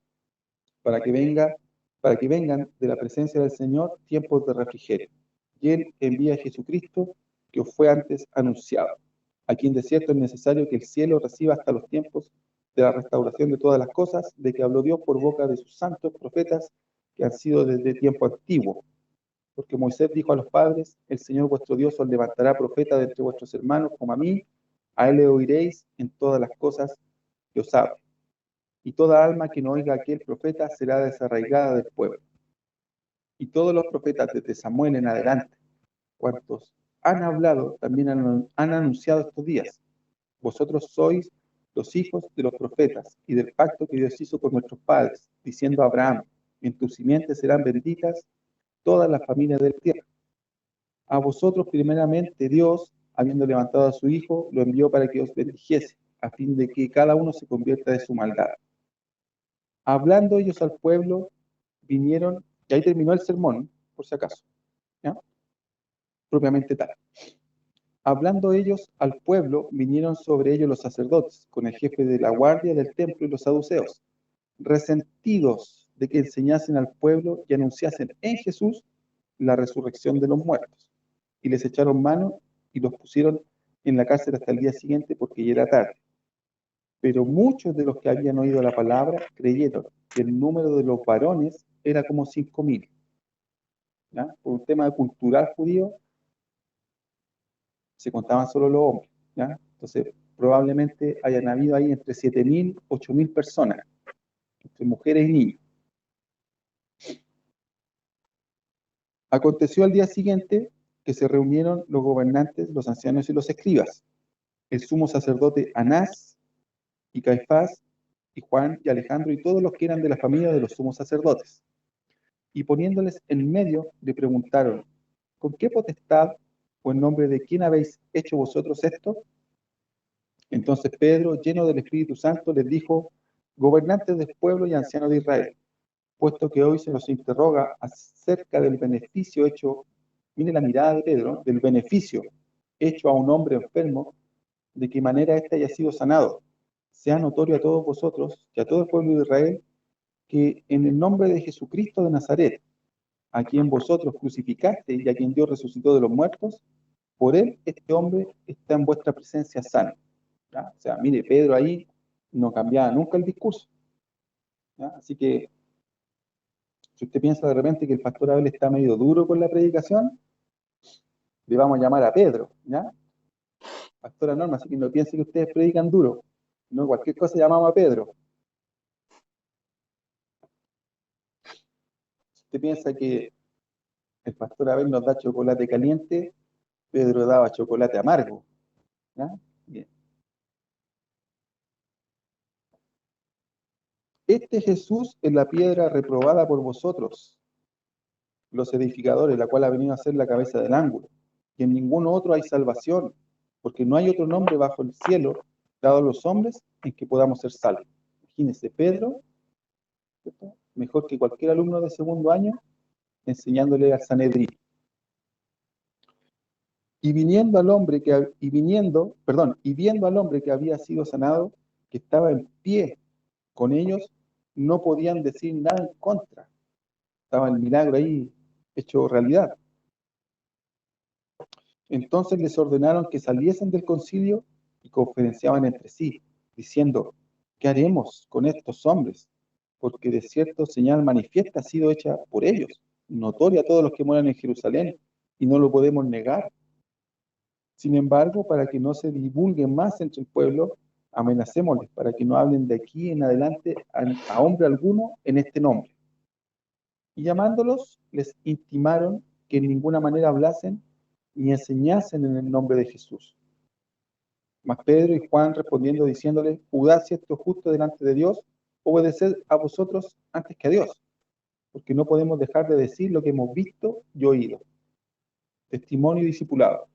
para que vengan de la presencia del Señor tiempos de refrigerio. Y Él envía a Jesucristo, que os fue antes anunciado, a quien de cierto es necesario que el cielo reciba hasta los tiempos de la restauración de todas las cosas, de que habló Dios por boca de sus santos profetas, que han sido desde tiempo antiguo. Porque Moisés dijo a los padres: el Señor vuestro Dios os levantará profeta de entre vuestros hermanos como a mí, a él le oiréis en todas las cosas que os hable. Y toda alma que no oiga a aquel profeta será desarraigada del pueblo. Y todos los profetas desde Samuel en adelante, cuantos han hablado, también han anunciado estos días. Vosotros sois los hijos de los profetas y del pacto que Dios hizo con nuestros padres, diciendo a Abraham: en tu simiente serán benditas todas las familias del tierra. A vosotros primeramente Dios, habiendo levantado a su Hijo, lo envió para que os bendijese, a fin de que cada uno se convierta de su maldad. Hablando ellos al pueblo, vinieron, y ahí terminó el sermón, por si acaso, ¿ya? Propiamente tal. Hablando ellos al pueblo, vinieron sobre ellos los sacerdotes, con el jefe de la guardia del templo y los saduceos, resentidos de que enseñasen al pueblo y anunciasen en Jesús la resurrección de los muertos. Y les echaron mano y los pusieron en la cárcel hasta el día siguiente, porque ya era tarde. Pero muchos de los que habían oído la palabra creyeron, que el número de los varones era como 5.000. ¿Ya? Por un tema cultural judío, se contaban solo los hombres. ¿Ya? Entonces, probablemente hayan habido ahí entre 7.000, 8.000 personas, entre mujeres y niños. Aconteció al día siguiente que se reunieron los gobernantes, los ancianos y los escribas, el sumo sacerdote Anás y Caifás y Juan y Alejandro y todos los que eran de la familia de los sumos sacerdotes. Y poniéndoles en medio, le preguntaron: ¿con qué potestad o en nombre de quién habéis hecho vosotros esto? Entonces Pedro, lleno del Espíritu Santo, les dijo: gobernantes del pueblo y ancianos de Israel, puesto que hoy se nos interroga acerca del beneficio hecho, mire la mirada de Pedro, del beneficio hecho a un hombre enfermo, de qué manera éste haya sido sanado, sea notorio a todos vosotros y a todo el pueblo de Israel, que en el nombre de Jesucristo de Nazaret, a quien vosotros crucificaste y a quien Dios resucitó de los muertos, por él este hombre está en vuestra presencia sano. ¿Ya? O sea, mire, Pedro ahí no cambiaba nunca el discurso. ¿Ya? Así que, si usted piensa de repente que el pastor Abel está medio duro con la predicación, le vamos a llamar a Pedro, ¿ya? Pastora Norma, así que no piense que ustedes predican duro. No, cualquier cosa llamamos a Pedro. Si usted piensa que el pastor Abel nos da chocolate caliente, Pedro daba chocolate amargo. ¿Ya? Bien. Este Jesús es la piedra reprobada por vosotros, los edificadores, la cual ha venido a ser la cabeza del ángulo. Y en ningún otro hay salvación, porque no hay otro nombre bajo el cielo dado a los hombres en que podamos ser salvos. Imagínense, Pedro, ¿cierto?, mejor que cualquier alumno de segundo año, enseñándole al Sanedrín. Y viendo al hombre que había sido sanado, que estaba en pie con ellos, no podían decir nada en contra. Estaba el milagro ahí hecho realidad. Entonces les ordenaron que saliesen del concilio y conferenciaban entre sí, diciendo: ¿qué haremos con estos hombres? Porque de cierto señal manifiesta ha sido hecha por ellos, notoria a todos los que moran en Jerusalén, y no lo podemos negar. Sin embargo, para que no se divulgue más entre el pueblo, amenacémosles para que no hablen de aquí en adelante a hombre alguno en este nombre. Y llamándolos, les intimaron que en ninguna manera hablasen ni enseñasen en el nombre de Jesús. Mas Pedro y Juan respondiendo diciéndole, juzgad si esto es justo delante de Dios, obedeced a vosotros antes que a Dios, porque no podemos dejar de decir lo que hemos visto y oído. Testimonio y discipulado.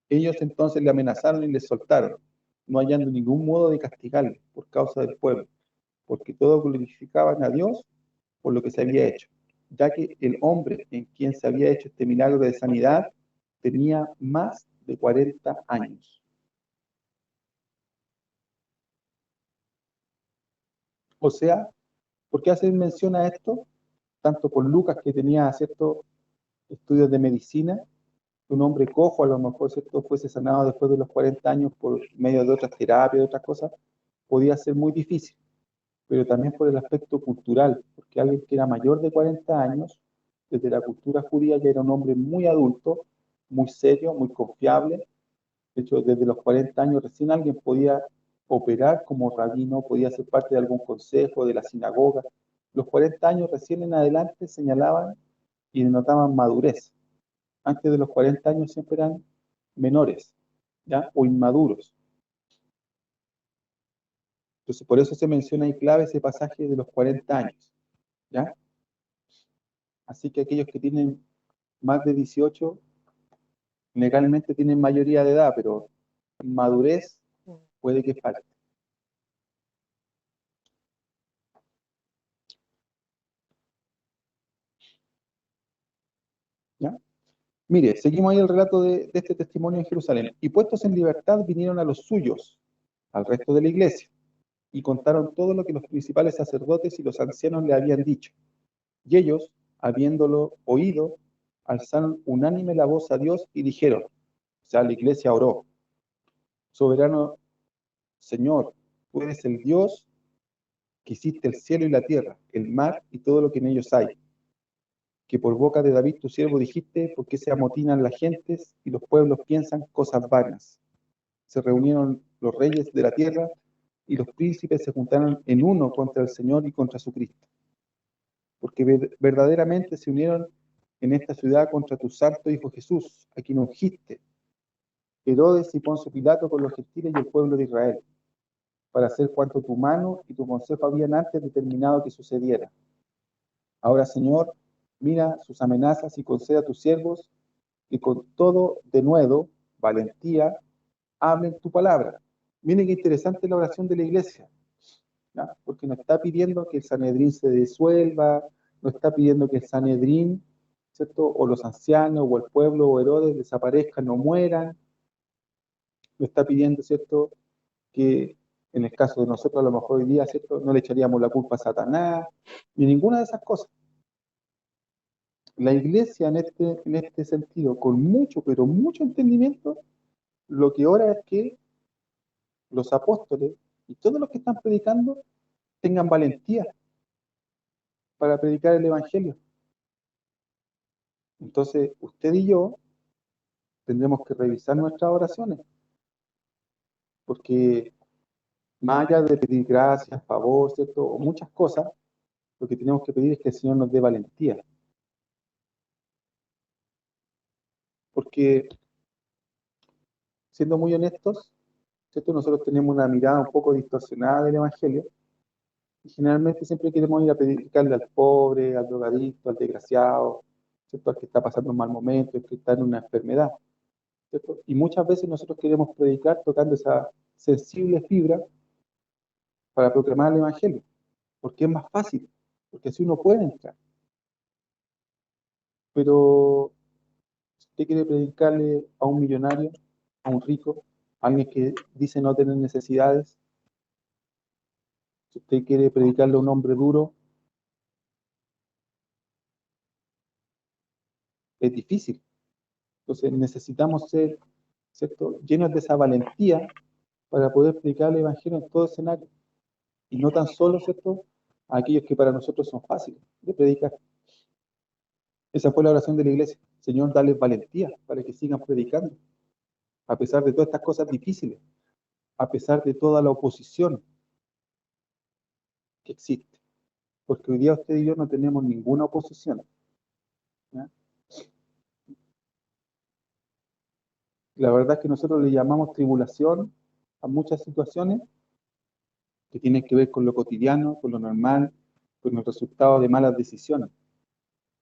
Ellos entonces le amenazaron y le soltaron, no hallando ningún modo de castigarle por causa del pueblo, porque todos glorificaban a Dios por lo que se había hecho, ya que el hombre en quien se había hecho este milagro de sanidad tenía más de 40 años. O sea, ¿por qué hace mención a esto? Tanto por Lucas, que tenía ciertos estudios de medicina, un hombre cojo a lo mejor ¿cierto? Fuese sanado después de los 40 años por medio de otras terapias, de otras cosas, podía ser muy difícil, pero también por el aspecto cultural, porque alguien que era mayor de 40 años, desde la cultura judía ya era un hombre muy adulto, muy serio, muy confiable. De hecho, desde los 40 años recién alguien podía operar como rabino, podía ser parte de algún consejo, de la sinagoga. Los 40 años recién en adelante señalaban y denotaban madurez. Antes de los 40 años siempre eran menores, ¿ya? O inmaduros. Entonces, por eso se menciona ahí clave ese pasaje de los 40 años, ¿ya? Así que aquellos que tienen más de 18, legalmente tienen mayoría de edad, pero madurez puede que falte. ¿Ya? Mire, seguimos ahí el relato de este testimonio en Jerusalén. Y puestos en libertad vinieron a los suyos, al resto de la iglesia, y contaron todo lo que los principales sacerdotes y los ancianos le habían dicho. Y ellos, habiéndolo oído, alzaron unánime la voz a Dios y dijeron, o sea, la iglesia oró, soberano Señor, tú eres el Dios que hiciste el cielo y la tierra, el mar y todo lo que en ellos hay. Que por boca de David tu siervo dijiste, ¿por qué se amotinan las gentes y los pueblos piensan cosas vanas? Se reunieron los reyes de la tierra y los príncipes se juntaron en uno contra el Señor y contra su Cristo. Porque verdaderamente se unieron en esta ciudad contra tu santo Hijo Jesús, a quien ungiste, Herodes y Poncio Pilato con los gentiles y el pueblo de Israel, para hacer cuanto tu mano y tu consejo habían antes determinado que sucediera. Ahora, Señor, mira sus amenazas y conceda a tus siervos que con todo denuedo, valentía, hablen tu palabra. Miren qué interesante la oración de la iglesia, ¿ya? Porque no está pidiendo que el Sanedrín se disuelva, no está pidiendo que el Sanedrín, ¿cierto? O los ancianos, o el pueblo, o Herodes desaparezcan o mueran. No está pidiendo, ¿cierto? Que en el caso de nosotros a lo mejor hoy día, ¿cierto? No le echaríamos la culpa a Satanás, ni ninguna de esas cosas. La iglesia en este sentido, con mucho, pero mucho entendimiento, lo que ora es que los apóstoles y todos los que están predicando tengan valentía para predicar el Evangelio. Entonces, usted y yo tendremos que revisar nuestras oraciones, porque más allá de pedir gracias, favor, ¿cierto? O muchas cosas, lo que tenemos que pedir es que el Señor nos dé valentía. Porque, siendo muy honestos, ¿cierto? Nosotros tenemos una mirada un poco distorsionada del Evangelio, y generalmente siempre queremos ir a predicarle al pobre, al drogadicto, al desgraciado, ¿cierto? Al que está pasando un mal momento, al que está en una enfermedad, ¿cierto? Y muchas veces nosotros queremos predicar tocando esa sensible fibra para proclamar el Evangelio, porque es más fácil, porque así uno puede entrar. Pero si usted quiere predicarle a un millonario, a un rico, a alguien que dice no tener necesidades, si usted quiere predicarle a un hombre duro, es difícil. Entonces necesitamos ser, ¿cierto?, llenos de esa valentía para poder predicar el Evangelio en todo escenario. Y no tan solo, ¿cierto?, a aquellos que para nosotros son fáciles de predicar. Esa fue la oración de la iglesia. Señor, dale valentía para que sigan predicando, a pesar de todas estas cosas difíciles, a pesar de toda la oposición que existe. Porque hoy día usted y yo no tenemos ninguna oposición, ¿ya? La verdad es que nosotros le llamamos tribulación a muchas situaciones que tienen que ver con lo cotidiano, con lo normal, con el resultado de malas decisiones.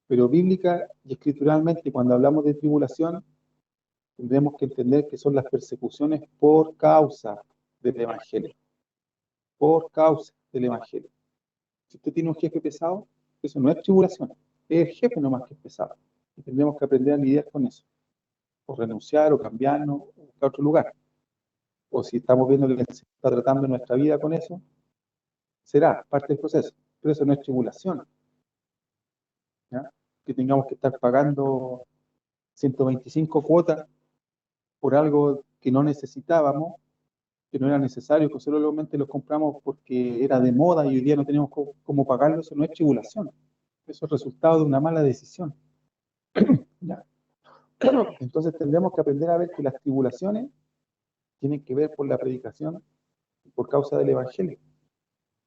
Pero bíblica y escrituralmente, cuando hablamos de tribulación, tendremos que entender que son las persecuciones por causa del Evangelio. Por causa del Evangelio. Si usted tiene un jefe pesado, eso no es tribulación, es el jefe nomás que es pesado. Y tendremos que aprender a lidiar con eso. O renunciar, o cambiarnos, o buscar otro lugar. O si estamos viendo que se está tratando nuestra vida con eso, será parte del proceso. Pero eso no es tribulación. ¿Ya? Que tengamos que estar pagando 125 cuotas por algo que no necesitábamos, que no era necesario, que solamente lo compramos porque era de moda y hoy día no tenemos cómo pagarlo. Eso no es tribulación. Eso es resultado de una mala decisión. ¿Ya? Entonces tendremos que aprender a ver que las tribulaciones tienen que ver por la predicación y por causa del Evangelio.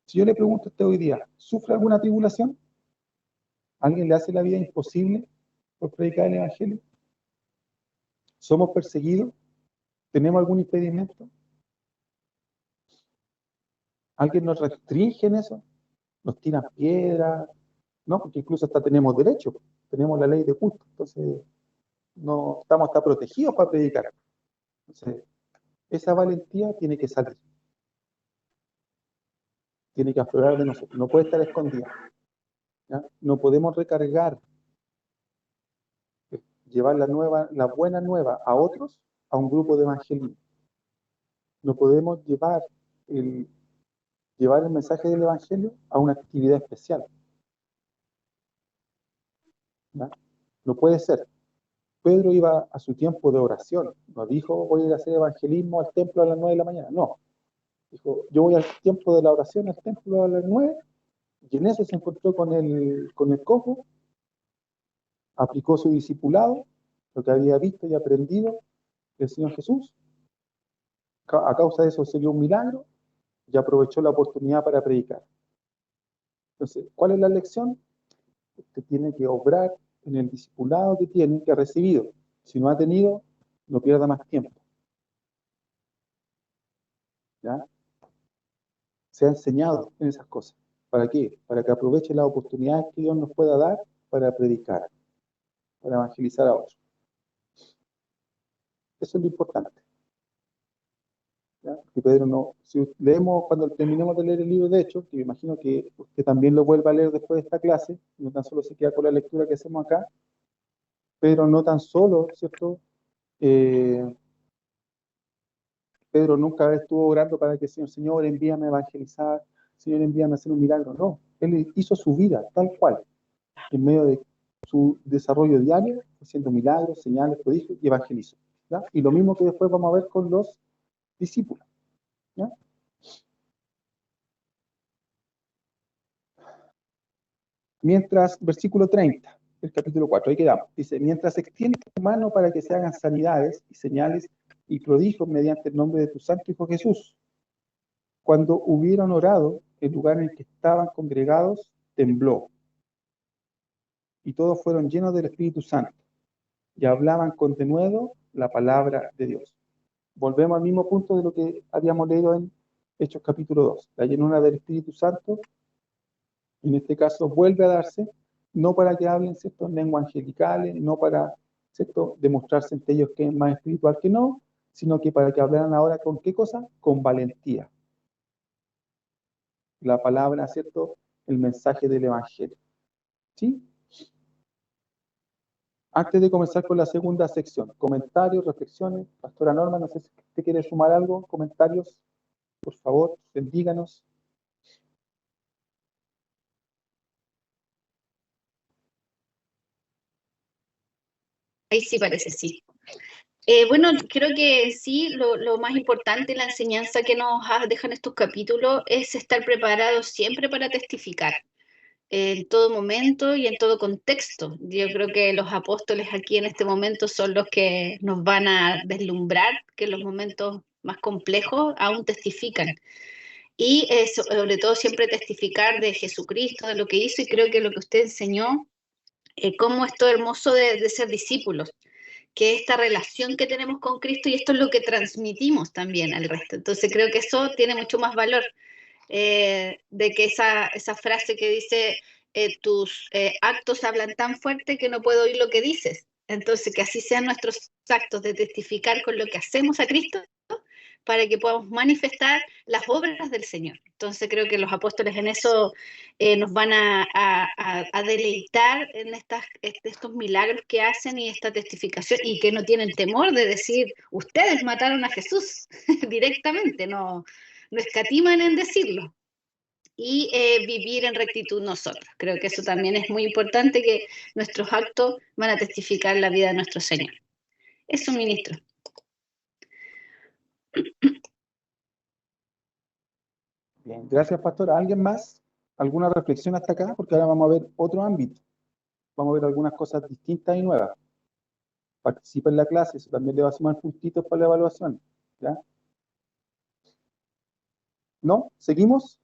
Si yo le pregunto a usted hoy día, ¿sufre alguna tribulación? ¿Alguien le hace la vida imposible por predicar el Evangelio? ¿Somos perseguidos? ¿Tenemos algún impedimento? ¿Alguien nos restringe en eso? ¿Nos tiran piedras? No, porque incluso hasta tenemos derecho, tenemos la ley de culto, entonces no estamos hasta protegidos para predicar. Entonces, esa valentía tiene que salir. Tiene que aflorar de nosotros, no puede estar escondida. ¿Ya? No podemos recargar, llevar la buena nueva a otros, a un grupo de evangelismo. No podemos llevar el mensaje del evangelio a una actividad especial. ¿Ya? No puede ser. Pedro iba a su tiempo de oración, no dijo voy a ir a hacer evangelismo al templo a las 9 de la mañana, no. Dijo, yo voy al tiempo de la oración al templo a las 9, y en eso se encontró con el cojo, aplicó su discipulado, lo que había visto y aprendido del Señor Jesús. A causa de eso se dio un milagro y aprovechó la oportunidad para predicar. Entonces, ¿cuál es la lección? Usted tiene que obrar en el discipulado que tiene, que ha recibido. Si no ha tenido, no pierda más tiempo. ¿Ya? Se ha enseñado en esas cosas. ¿Para qué? Para que aproveche las oportunidades que Dios nos pueda dar para predicar, para evangelizar a otros. Eso es lo importante. ¿Ya? Que Pedro no, si leemos cuando terminemos de leer el libro de Hechos, que me imagino que usted también lo vuelva a leer después de esta clase, no tan solo se queda con la lectura que hacemos acá, pero no tan solo, ¿cierto? Pedro nunca estuvo orando para que el Señor envíame a evangelizar, Señor envíame a hacer un milagro, no. Él hizo su vida tal cual, en medio de su desarrollo diario, haciendo milagros, señales, prodigios y evangelizó. ¿Ya? Y lo mismo que después vamos a ver con los discípulos. ¿Ya? Mientras, versículo 30, el capítulo 4, ahí quedamos. Dice, mientras extiende tu mano para que se hagan sanidades y señales y prodigios mediante el nombre de tu santo Hijo Jesús. Cuando hubieron orado, el lugar en el que estaban congregados tembló. Y todos fueron llenos del Espíritu Santo y hablaban con denuedo la palabra de Dios. Volvemos al mismo punto de lo que habíamos leído en Hechos capítulo 2. La llenura del Espíritu Santo, en este caso, vuelve a darse, no para que hablen ciertas lenguas angelicales, no para demostrarse entre ellos que es más espiritual que no, sino que para que hablaran ahora con qué cosa, con valentía. La palabra, ¿cierto? El mensaje del Evangelio. ¿Sí? Antes de comenzar con la segunda sección, comentarios, reflexiones. Pastora Norma, no sé si usted quiere sumar algo, comentarios, por favor, bendíganos. Ahí sí parece, sí. Bueno, creo que sí, lo más importante, la enseñanza que nos dejan estos capítulos es estar preparados siempre para testificar, en todo momento y en todo contexto. Yo creo que los apóstoles aquí en este momento son los que nos van a deslumbrar que en los momentos más complejos aún testifican. Y sobre todo siempre testificar de Jesucristo, de lo que hizo, y creo que lo que usted enseñó, cómo es todo hermoso de ser discípulos, que esta relación que tenemos con Cristo, y esto es lo que transmitimos también al resto. Entonces creo que eso tiene mucho más valor, de que esa frase que dice, tus actos hablan tan fuerte que no puedo oír lo que dices. Entonces que así sean nuestros actos de testificar con lo que hacemos a Cristo, para que podamos manifestar las obras del Señor. Entonces creo que los apóstoles en eso nos van a deleitar en estos milagros que hacen y esta testificación, y que no tienen temor de decir, ustedes mataron a Jesús directamente, no escatiman en decirlo. Y vivir en rectitud nosotros. Creo que eso también es muy importante, que nuestros actos van a testificar la vida de nuestro Señor. Eso, ministro. Bien, gracias, pastora. ¿Alguien más? ¿Alguna reflexión hasta acá? Porque ahora vamos a ver otro ámbito. Vamos a ver algunas cosas distintas y nuevas. Participa en la clase, eso también le va a sumar puntitos para la evaluación. ¿Ya? ¿No? ¿Seguimos?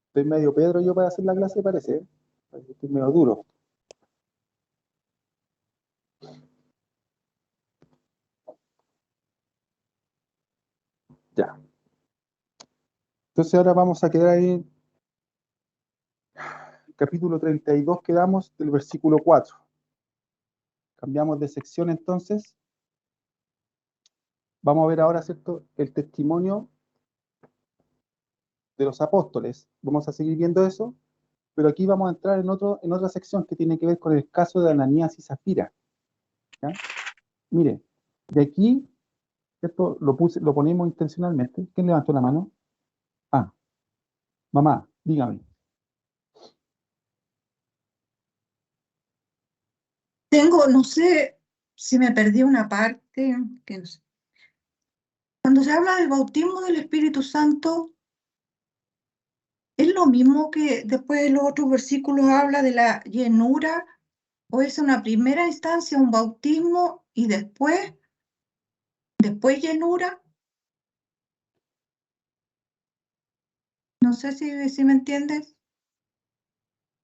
Estoy medio Pedro yo para hacer la clase, parece. Estoy medio duro. Ya. Entonces ahora vamos a quedar ahí en capítulo 32, quedamos del versículo 4. Cambiamos de sección entonces. Vamos a ver ahora, ¿cierto?, el testimonio de los apóstoles. Vamos a seguir viendo eso, pero aquí vamos a entrar en otra sección que tiene que ver con el caso de Ananías y Zafira. ¿Ya? Mire, de aquí, esto lo ponemos intencionalmente. ¿Quién levantó la mano? Ah, mamá, dígame. No sé si me perdí una parte, que no sé. Cuando se habla del bautismo del Espíritu Santo, ¿es lo mismo que después en los otros versículos habla de la llenura? ¿O es una primera instancia un bautismo y después llenura? No sé si me entiendes.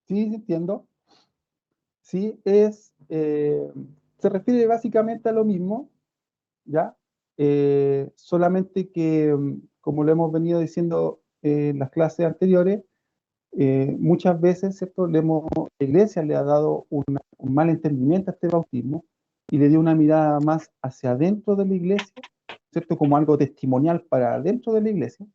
Sí, entiendo. Sí, se refiere básicamente a lo mismo, ¿ya? Solamente que, como lo hemos venido diciendo en las clases anteriores, muchas veces, ¿cierto?, la Iglesia le ha dado un mal entendimiento a este bautismo y le dio una mirada más hacia adentro de la Iglesia, ¿cierto?, como algo testimonial para adentro de la Iglesia,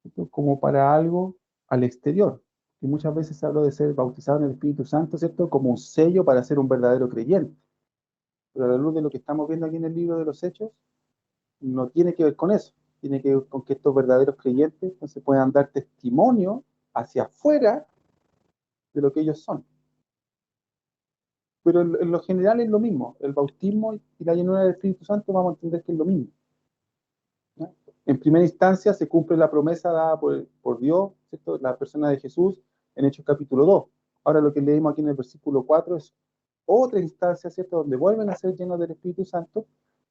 ¿cierto?, como para algo al exterior. Y muchas veces se habla de ser bautizado en el Espíritu Santo, ¿cierto?, como un sello para ser un verdadero creyente. Pero a la luz de lo que estamos viendo aquí en el libro de los Hechos, no tiene que ver con eso. Tiene que ver con que estos verdaderos creyentes se puedan dar testimonio hacia afuera de lo que ellos son. Pero en lo general es lo mismo. El bautismo y la llenura del Espíritu Santo vamos a entender que es lo mismo. ¿Ya? En primera instancia se cumple la promesa dada por Dios, ¿cierto?, la persona de Jesús, en Hechos capítulo 2. Ahora lo que leemos aquí en el versículo 4 es otra instancia, ¿cierto?, donde vuelven a ser llenos del Espíritu Santo,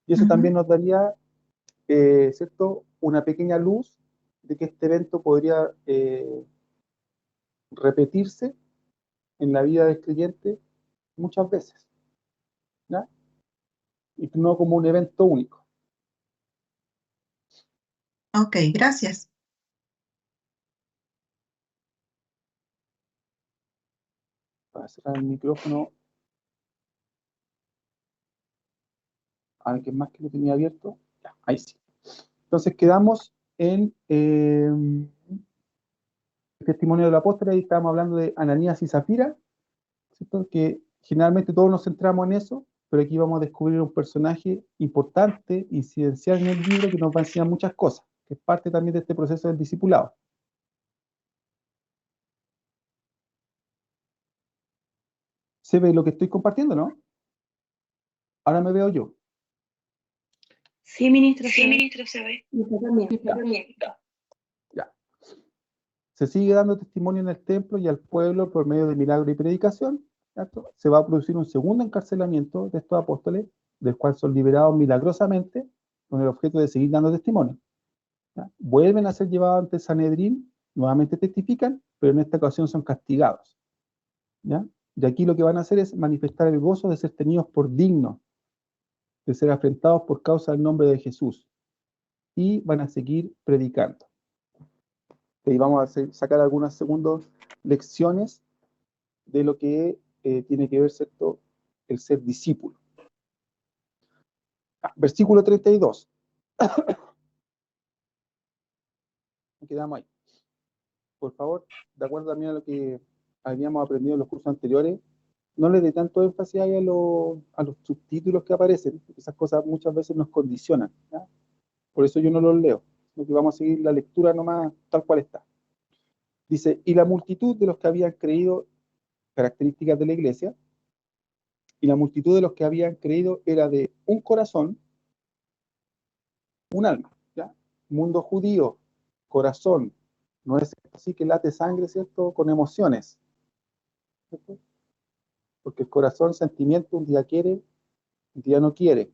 y eso también nos daría, ¿cierto?, una pequeña luz de que este evento podría repetirse en la vida del creyente muchas veces, ¿ya? Y no como un evento único. Ok, gracias. Para cerrar el micrófono, ¿alguien más que lo tenía abierto? Ya, ahí sí. Entonces quedamos en el testimonio del apóstol, y estábamos hablando de Ananías y Zafira, ¿cierto?, que generalmente todos nos centramos en eso, pero aquí vamos a descubrir un personaje importante, incidencial en el libro, que nos va a enseñar muchas cosas, que es parte también de este proceso del discipulado. ¿Se ve lo que estoy compartiendo, no? Ahora me veo yo. Sí, ministro, Sí, se ve. ministro, se ve. Ya. Se sigue dando testimonio en el templo y al pueblo por medio de milagro y predicación, ¿cierto? Se va a producir un segundo encarcelamiento de estos apóstoles, del cual son liberados milagrosamente, con el objeto de seguir dando testimonio. ¿Ya? Vuelven a ser llevados ante Sanedrín, nuevamente testifican, pero en esta ocasión son castigados. ¿Ya? Y aquí lo que van a hacer es manifestar el gozo de ser tenidos por dignos, de ser afrentados por causa del nombre de Jesús. Y van a seguir predicando. Y vamos a sacar algunas segundas lecciones de lo que tiene que ver, ¿cierto?, el ser discípulo. Versículo 32. Quedamos ahí. Por favor, de acuerdo también a lo que habíamos aprendido en los cursos anteriores, no le dé tanto énfasis ahí a los subtítulos que aparecen, porque esas cosas muchas veces nos condicionan, ¿ya? Por eso yo no los leo, sino que vamos a seguir la lectura nomás tal cual está. Dice, y la multitud de los que habían creído, características de la iglesia, y la multitud de los que habían creído era de un corazón, un alma, ¿ya? Mundo judío, corazón, no es así que late sangre, ¿cierto?, con emociones, ¿cierto? Porque el corazón, sentimiento, un día quiere, un día no quiere,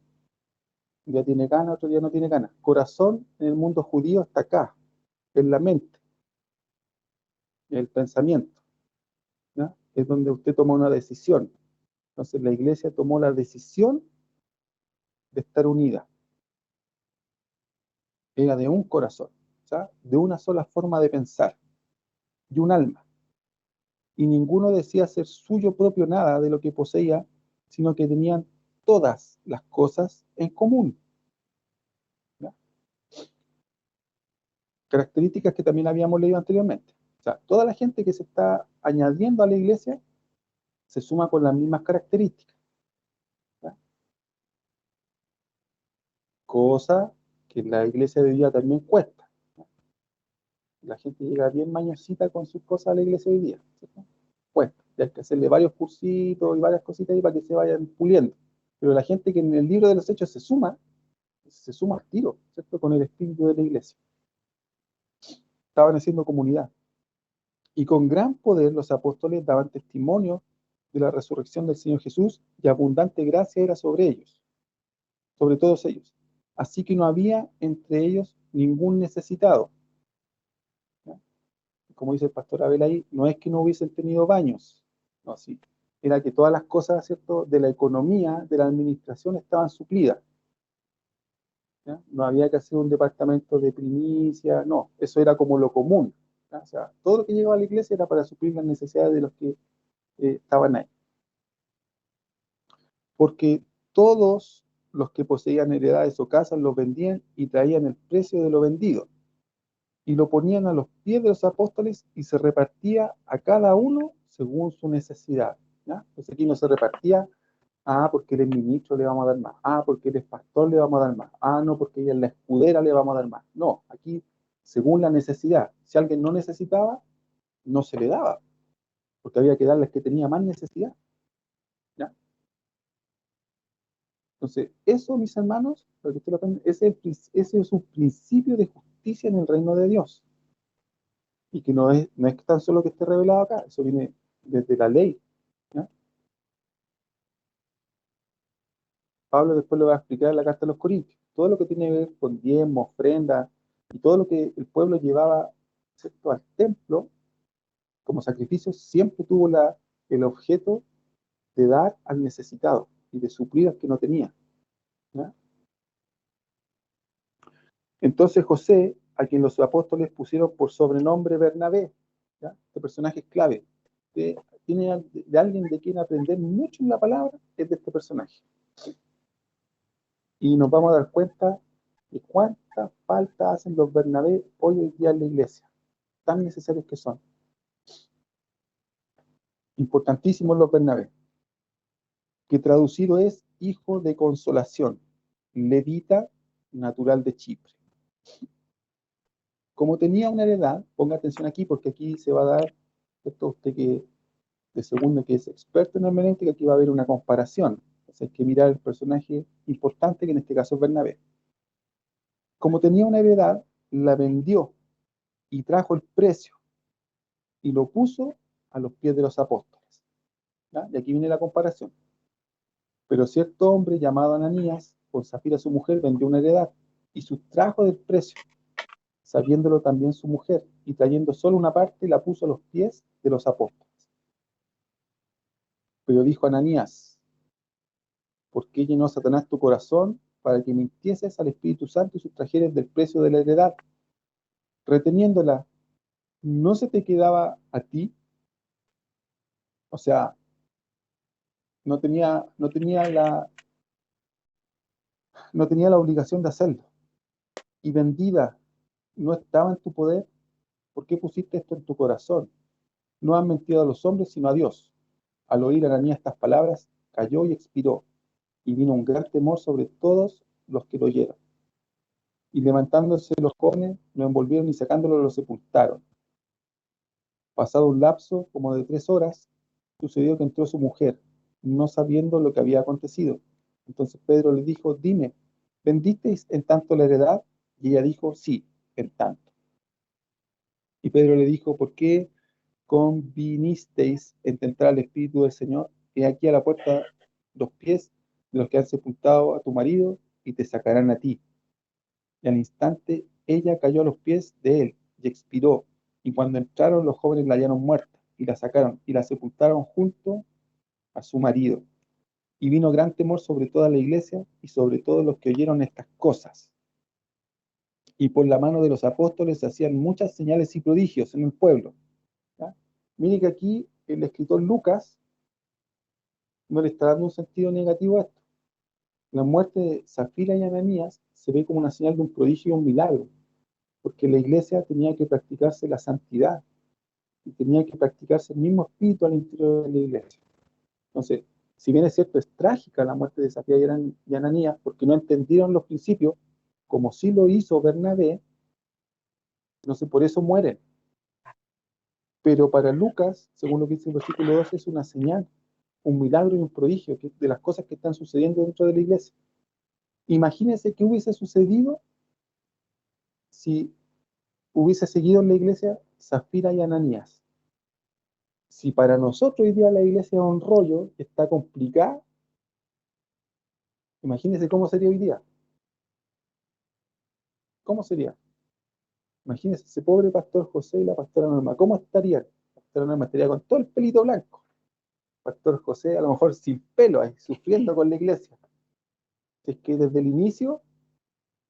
un día tiene ganas, otro día no tiene ganas. Corazón en el mundo judío está acá, en la mente, en el pensamiento, ¿ya? Es donde usted toma una decisión. Entonces la iglesia tomó la decisión de estar unida. Era de un corazón, ¿ya? De una sola forma de pensar, y un alma. Y ninguno decía ser suyo propio nada de lo que poseía, sino que tenían todas las cosas en común. ¿Ya? Características que también habíamos leído anteriormente. O sea, toda la gente que se está añadiendo a la iglesia se suma con las mismas características. ¿Ya? Cosa que la iglesia de hoy día también cuesta. ¿Ya? La gente llega bien mañosita con sus cosas a la iglesia hoy día, ¿cierto? Cuesta. Y hay que hacerle varios cursitos y varias cositas ahí para que se vayan puliendo. Pero la gente que en el libro de los Hechos se suma al tiro, ¿cierto?, con el espíritu de la iglesia. Estaban haciendo comunidad. Y con gran poder los apóstoles daban testimonio de la resurrección del Señor Jesús, y abundante gracia era sobre ellos, sobre todos ellos. Así que no había entre ellos ningún necesitado. ¿Ya? Como dice el pastor Abel ahí, no es que no hubiesen tenido baños, no, sí, era que todas las cosas, ¿cierto?, de la economía, de la administración estaban suplidas. ¿Ya? No había que hacer un departamento de primicia, no, eso era como lo común. ¿Ya? O sea, todo lo que llegaba a la iglesia era para suplir las necesidades de los que estaban ahí. Porque todos los que poseían heredades o casas los vendían y traían el precio de lo vendido, y lo ponían a los pies de los apóstoles, y se repartía a cada uno según su necesidad. ¿Ya? Entonces aquí no se repartía, porque él es ministro le vamos a dar más, porque él es pastor le vamos a dar más, no, porque ella es la escudera le vamos a dar más. No, aquí según la necesidad. Si alguien no necesitaba, no se le daba, porque había que darle al que tenía más necesidad. ¿Ya? Entonces, eso, mis hermanos, para que ustedes lo aprendan, ese es un principio de justicia en el reino de Dios. Y que no es tan solo que esté revelado acá, eso viene desde la ley. ¿Ya? Pablo después lo va a explicar en la carta a los Corintios. Todo lo que tiene que ver con diezmo, ofrenda, y todo lo que el pueblo llevaba, ¿cierto?, al templo como sacrificio, siempre tuvo el objeto de dar al necesitado y de suplir al que no tenía. ¿Ya? Entonces José, a quien los apóstoles pusieron por sobrenombre Bernabé, ¿ya? Este personaje es clave. Tiene de alguien de quien aprender mucho en la palabra, es de este personaje. Y nos vamos a dar cuenta de cuánta falta hacen los Bernabé hoy en día en la iglesia, tan necesarios que son. Importantísimos los Bernabé, que traducido es hijo de consolación, levita, natural de Chipre. Como tenía una heredad, ponga atención aquí, porque aquí se va a dar, esto usted que de segundo que es experto en hermenéutica, aquí va a haber una comparación. Entonces hay que mirar el personaje importante, que en este caso es Bernabé. Como tenía una heredad, la vendió y trajo el precio y lo puso a los pies de los apóstoles. ¿Ya? Y aquí viene la comparación. Pero cierto hombre llamado Ananías, con Zafira su mujer, vendió una heredad y sustrajo del precio, sabiéndolo también su mujer, y trayendo solo una parte, la puso a los pies de los apóstoles. Pero dijo Ananías: ¿por qué llenó Satanás tu corazón para que mintieses al Espíritu Santo y sustrajeres del precio de la heredad, reteniéndola? ¿No se te quedaba a ti? O sea, no tenía la obligación de hacerlo. Y vendida, ¿no estaba en tu poder? ¿Por qué pusiste esto en tu corazón? No has mentido a los hombres, sino a Dios. Al oír Ananías estas palabras, cayó y expiró, y vino un gran temor sobre todos los que lo oyeron. Y levantándose los jóvenes, lo envolvieron y sacándolo lo sepultaron. Pasado un lapso como de 3 horas, sucedió que entró su mujer, no sabiendo lo que había acontecido. Entonces Pedro le dijo: dime, ¿vendisteis en tanto la heredad? Y ella dijo: sí, en tanto. Y Pedro le dijo: ¿por qué convinisteis en tentar al Espíritu del Señor? He aquí a la puerta los pies de los que han sepultado a tu marido, y te sacarán a ti. Y al instante ella cayó a los pies de él y expiró. Y cuando entraron, los jóvenes la hallaron muerta, y la sacaron y la sepultaron junto a su marido. Y vino gran temor sobre toda la iglesia y sobre todos los que oyeron estas cosas. Y por la mano de los apóstoles se hacían muchas señales y prodigios en el pueblo. ¿Ya? Mire que aquí el escritor Lucas no le está dando un sentido negativo a esto. La muerte de Zafira y Ananías se ve como una señal de un prodigio y un milagro, porque la iglesia tenía que practicarse la santidad y tenía que practicarse el mismo espíritu al interior de la iglesia. Entonces, si bien es cierto, es trágica la muerte de Zafira y Ananías, porque no entendieron los principios, como sí lo hizo Bernabé, entonces por eso mueren. Pero para Lucas, según lo que dice el versículo 12, es una señal, un milagro y un prodigio de las cosas que están sucediendo dentro de la iglesia. Imagínense qué hubiese sucedido si hubiese seguido en la iglesia Zafira y Ananías. Si para nosotros hoy día la iglesia es un rollo, está complicada, imagínense cómo sería hoy día. ¿Cómo sería? Imagínense ese pobre pastor José y la pastora Norma. ¿Cómo estarían? La pastora Norma estaría con todo el pelito blanco. Pastor José a lo mejor sin pelo, ahí, sufriendo con la iglesia. Es que desde el inicio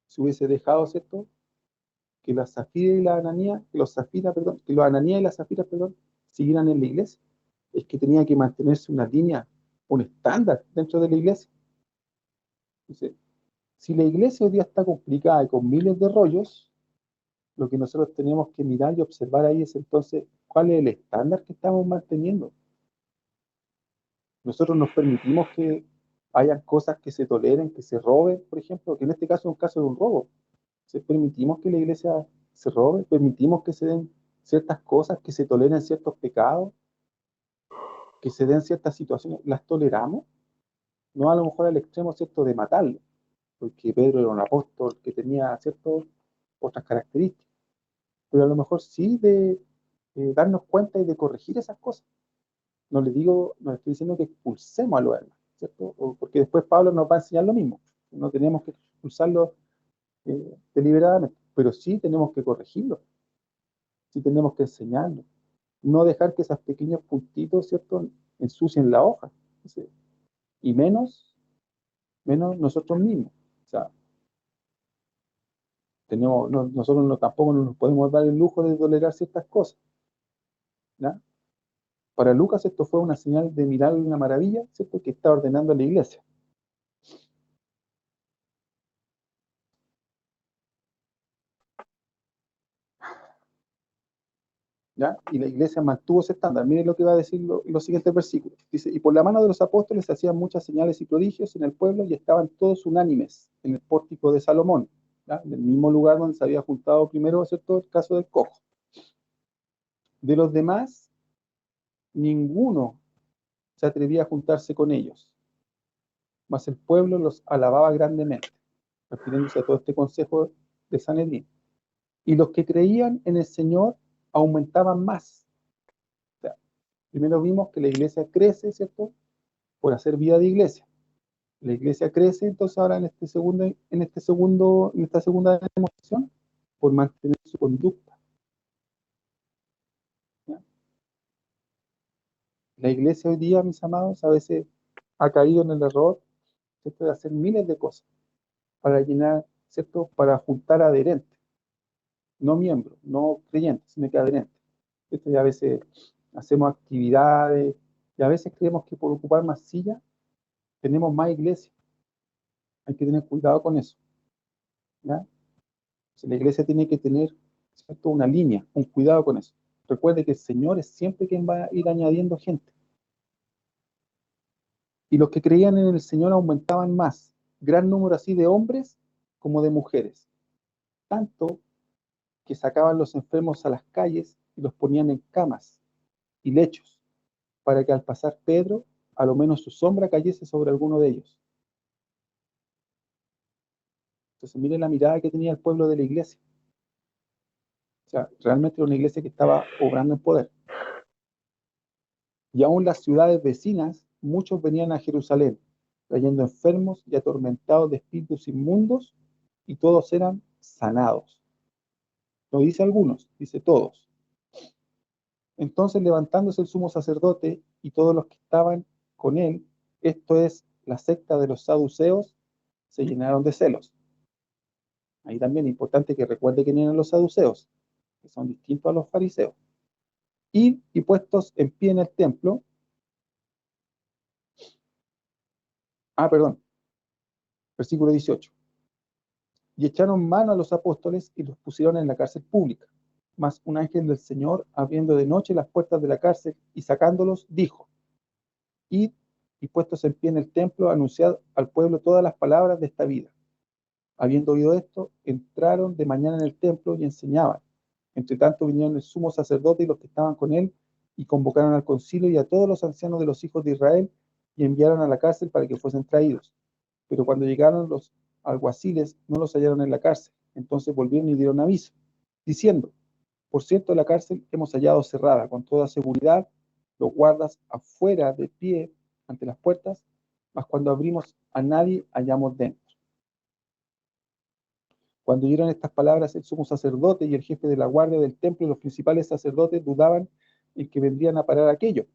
se hubiese dejado, ¿cierto?, que la Zafira y la Ananía, que los Ananías y las Zafiras, siguieran en la iglesia. Es que tenía que mantenerse una línea, un estándar dentro de la iglesia. Entonces, si la iglesia hoy día está complicada y con miles de rollos, lo que nosotros tenemos que mirar y observar ahí es entonces cuál es el estándar que estamos manteniendo. Nosotros nos permitimos que hayan cosas que se toleren, que se roben, por ejemplo, que en este caso es un caso de un robo. Permitimos que la iglesia se robe, permitimos que se den ciertas cosas, que se toleren ciertos pecados, que se den ciertas situaciones, ¿las toleramos? No a lo mejor al extremo, ¿cierto?, de matarlo, porque Pedro era un apóstol que tenía ciertas otras características, pero a lo mejor sí de darnos cuenta y de corregir esas cosas. No le estoy diciendo que expulsemos a los hermanos, ¿cierto? Porque después Pablo nos va a enseñar lo mismo. No tenemos que expulsarlo deliberadamente, pero sí tenemos que corregirlo, sí tenemos que enseñarlo. No dejar que esos pequeños puntitos, ¿cierto?, ensucien la hoja. ¿Sí? Y menos nosotros mismos. O sea, nosotros tampoco nos podemos dar el lujo de tolerar ciertas cosas. ¿Ya? Para Lucas esto fue una señal de milagro y una maravilla, ¿cierto?, que está ordenando la iglesia. ¿Ya? Y la iglesia mantuvo ese estándar. Miren lo que va a decir los siguientes versículos. Dice: y por la mano de los apóstoles se hacían muchas señales y prodigios en el pueblo, y estaban todos unánimes en el pórtico de Salomón, ¿ya?, en el mismo lugar donde se había juntado primero, ¿cierto?, el caso del cojo. De los demás, ninguno se atrevía a juntarse con ellos, mas el pueblo los alababa grandemente, refiriéndose a todo este consejo de Sanedrín. Y los que creían en el Señor aumentaban más. O sea, primero vimos que la iglesia crece, ¿cierto?, por hacer vida de iglesia. La iglesia crece, entonces ahora en esta segunda demostración, por mantener su conducta. ¿Ya? La iglesia hoy día, mis amados, a veces ha caído en el error, ¿cierto?, de hacer miles de cosas para llenar, ¿cierto?, para juntar adherentes, no miembros, no creyentes, sino que adherentes. ¿Cierto? Y a veces hacemos actividades y a veces creemos que por ocupar más sillas tenemos más iglesia. Hay que tener cuidado con eso, ¿ya? Entonces, la iglesia tiene que tener, ¿cierto?, una línea, un cuidado con eso. Recuerde que el Señor es siempre quien va a ir añadiendo gente. Y los que creían en el Señor aumentaban más, gran número así de hombres como de mujeres, tanto que sacaban los enfermos a las calles y los ponían en camas y lechos, para que al pasar Pedro, a lo menos su sombra cayese sobre alguno de ellos. Entonces miren la mirada que tenía el pueblo de la iglesia. O sea, realmente era una iglesia que estaba obrando en poder. Y aún las ciudades vecinas, muchos venían a Jerusalén, trayendo enfermos y atormentados de espíritus inmundos, y todos eran sanados. No dice algunos, dice todos. Entonces, levantándose el sumo sacerdote y todos los que estaban con él, esto es, la secta de los saduceos, se llenaron de celos. Ahí también es importante que recuerde quiénes eran los saduceos, que son distintos a los fariseos. Y puestos en pie en el templo, versículo 18. Y echaron mano a los apóstoles y los pusieron en la cárcel pública. Mas un ángel del Señor, abriendo de noche las puertas de la cárcel y sacándolos, dijo: Id, y puestos en pie en el templo, anunciad al pueblo todas las palabras de esta vida. Habiendo oído esto, entraron de mañana en el templo y enseñaban. Entre tanto vinieron el sumo sacerdote y los que estaban con él, y convocaron al concilio y a todos los ancianos de los hijos de Israel, y enviaron a la cárcel para que fuesen traídos. Pero cuando llegaron los alguaciles, no los hallaron en la cárcel. Entonces volvieron y dieron aviso, diciendo: por cierto, la cárcel hemos hallado cerrada con toda seguridad, los guardas afuera de pie ante las puertas, mas cuando abrimos a nadie hallamos dentro. Cuando oyeron estas palabras, el sumo sacerdote y el jefe de la guardia del templo y los principales sacerdotes dudaban en que vendrían a parar aquello.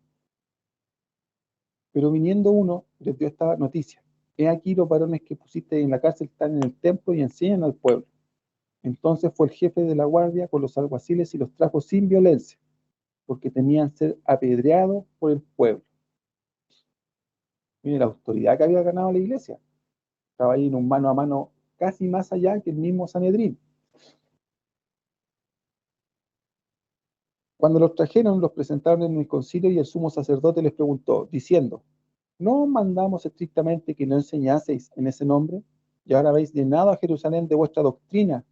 Pero viniendo uno, les dio esta noticia: he aquí los varones que pusiste en la cárcel están en el templo y enseñan al pueblo. Entonces fue el jefe de la guardia con los alguaciles y los trajo sin violencia, porque temían ser apedreados por el pueblo. Mire la autoridad que había ganado la iglesia. Estaba ahí en un mano a mano casi más allá que el mismo Sanedrín. Cuando los trajeron, los presentaron en el concilio y el sumo sacerdote les preguntó, diciendo: ¿no os mandamos estrictamente que no enseñaseis en ese nombre? Y ahora habéis llenado a Jerusalén de vuestra doctrina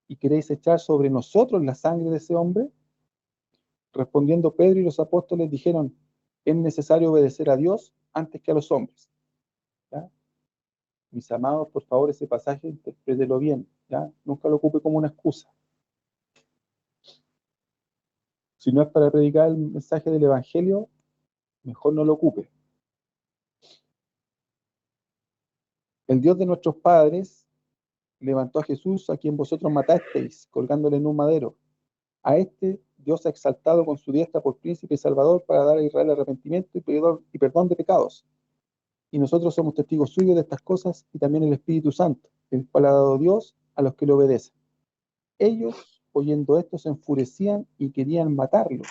y queréis echar sobre nosotros la sangre de ese hombre. Respondiendo Pedro y los apóstoles dijeron: es necesario obedecer a Dios antes que a los hombres. ¿Ya? Mis amados, por favor, ese pasaje interprételo bien, ¿ya? Nunca lo ocupe como una excusa. Si no es para predicar el mensaje del Evangelio, mejor no lo ocupe. El Dios de nuestros padres levantó a Jesús, a quien vosotros matasteis, colgándole en un madero. A este Dios ha exaltado con su diestra por príncipe y salvador para dar a Israel arrepentimiento y perdón de pecados. Y nosotros somos testigos suyos de estas cosas, y también el Espíritu Santo, el cual ha dado Dios a los que le obedecen. Ellos, oyendo esto, se enfurecían y querían matarlo.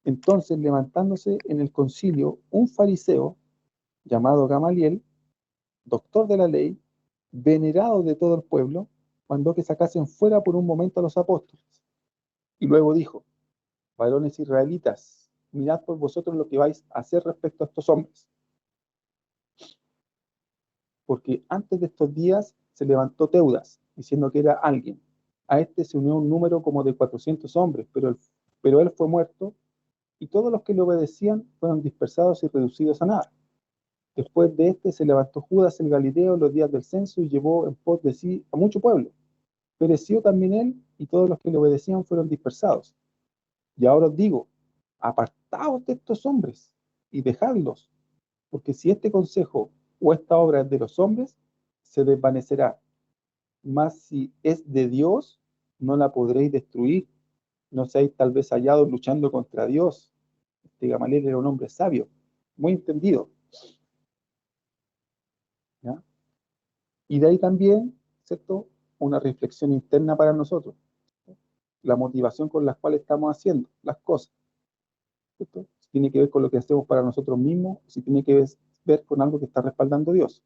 Entonces, levantándose en el concilio un fariseo llamado Gamaliel, doctor de la ley, venerado de todo el pueblo, mandó que sacasen fuera por un momento a los apóstoles. Y luego dijo: varones israelitas, mirad por vosotros lo que vais a hacer respecto a estos hombres. Porque antes de estos días se levantó Teudas, diciendo que era alguien. A este se unió un número como de 400 hombres, pero él fue muerto, y todos los que le obedecían fueron dispersados y reducidos a nada. Después de este se levantó Judas el Galileo en los días del censo y llevó en pos de sí a mucho pueblo. Pereció también él, y todos los que le obedecían fueron dispersados. Y ahora os digo: apartaos de estos hombres y dejadlos, porque si este consejo o esta obra es de los hombres, se desvanecerá. Mas si es de Dios, no la podréis destruir. No seáis tal vez hallados luchando contra Dios. Este Gamaliel era un hombre sabio, muy entendido. ¿Ya? Y de ahí también, ¿cierto?, una reflexión interna para nosotros. La motivación con la cual estamos haciendo las cosas, ¿cierto? Si tiene que ver con lo que hacemos para nosotros mismos, si tiene que ver con algo que está respaldando Dios.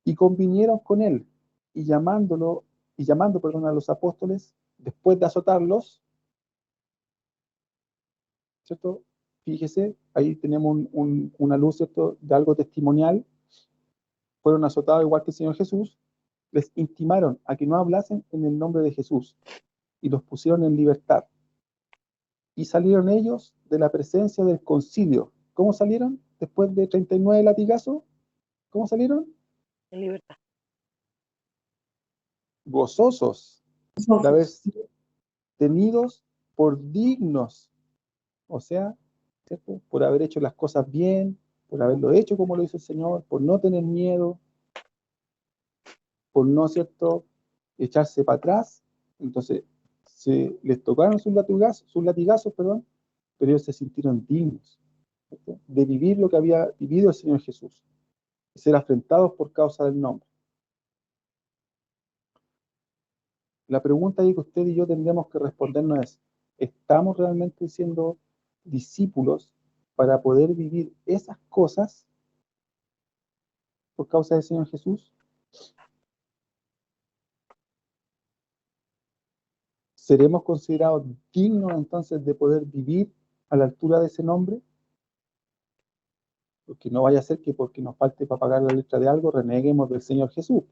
Y convinieron con él, y llamando, perdón, a los apóstoles, después de azotarlos, ¿cierto? Fíjese, ahí tenemos una luz, ¿cierto?, de algo testimonial. Fueron azotados igual que el Señor Jesús, les intimaron a que no hablasen en el nombre de Jesús, y los pusieron en libertad. Y salieron ellos de la presencia del concilio. ¿Cómo salieron? Después de 39 latigazos, ¿cómo salieron? En libertad. Gozosos de haber sido tenidos por dignos, o sea, ¿cierto?, por haber hecho las cosas bien, por haberlo hecho como lo hizo el Señor, por no tener miedo, por no, ¿cierto?, echarse para atrás. Entonces, les tocaron sus latigazos, perdón, pero ellos se sintieron dignos, ¿cierto?, de vivir lo que había vivido el Señor Jesús, de ser afrentados por causa del nombre. La pregunta ahí que usted y yo tendríamos que respondernos es: ¿estamos realmente siendo discípulos para poder vivir esas cosas por causa del Señor Jesús? ¿Seremos considerados dignos entonces de poder vivir a la altura de ese nombre? Porque no vaya a ser que porque nos falte para pagar la letra de algo reneguemos del Señor Jesús.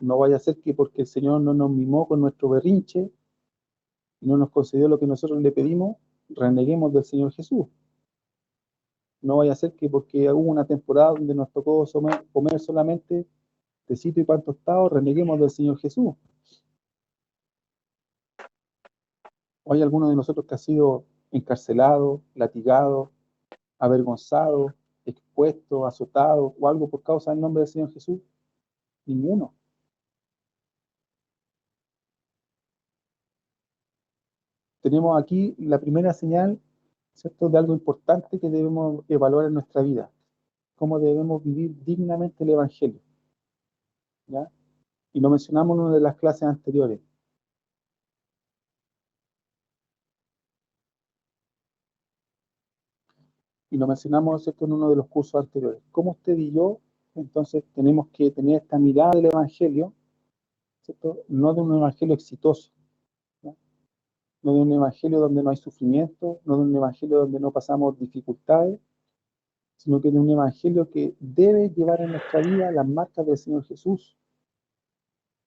No vaya a ser que porque el Señor no nos mimó con nuestro berrinche y no nos concedió lo que nosotros le pedimos, reneguemos del Señor Jesús. No vaya a ser que porque hubo una temporada donde nos tocó comer solamente tecito y pan tostado, reneguemos del Señor Jesús. ¿O hay alguno de nosotros que ha sido encarcelado, latigado, avergonzado, expuesto, azotado o algo por causa del nombre del Señor Jesús? Ninguno. Tenemos aquí la primera señal, ¿cierto?, de algo importante que debemos evaluar en nuestra vida. Cómo debemos vivir dignamente el Evangelio. ¿Ya? Y lo mencionamos en una de las clases anteriores. Y lo mencionamos, ¿cierto?, en uno de los cursos anteriores. Cómo usted y yo, entonces, tenemos que tener esta mirada del Evangelio, ¿cierto?, no de un Evangelio exitoso, ¿no? No de un Evangelio donde no hay sufrimiento, no de un Evangelio donde no pasamos dificultades, sino que de un Evangelio que debe llevar en nuestra vida las marcas del Señor Jesús,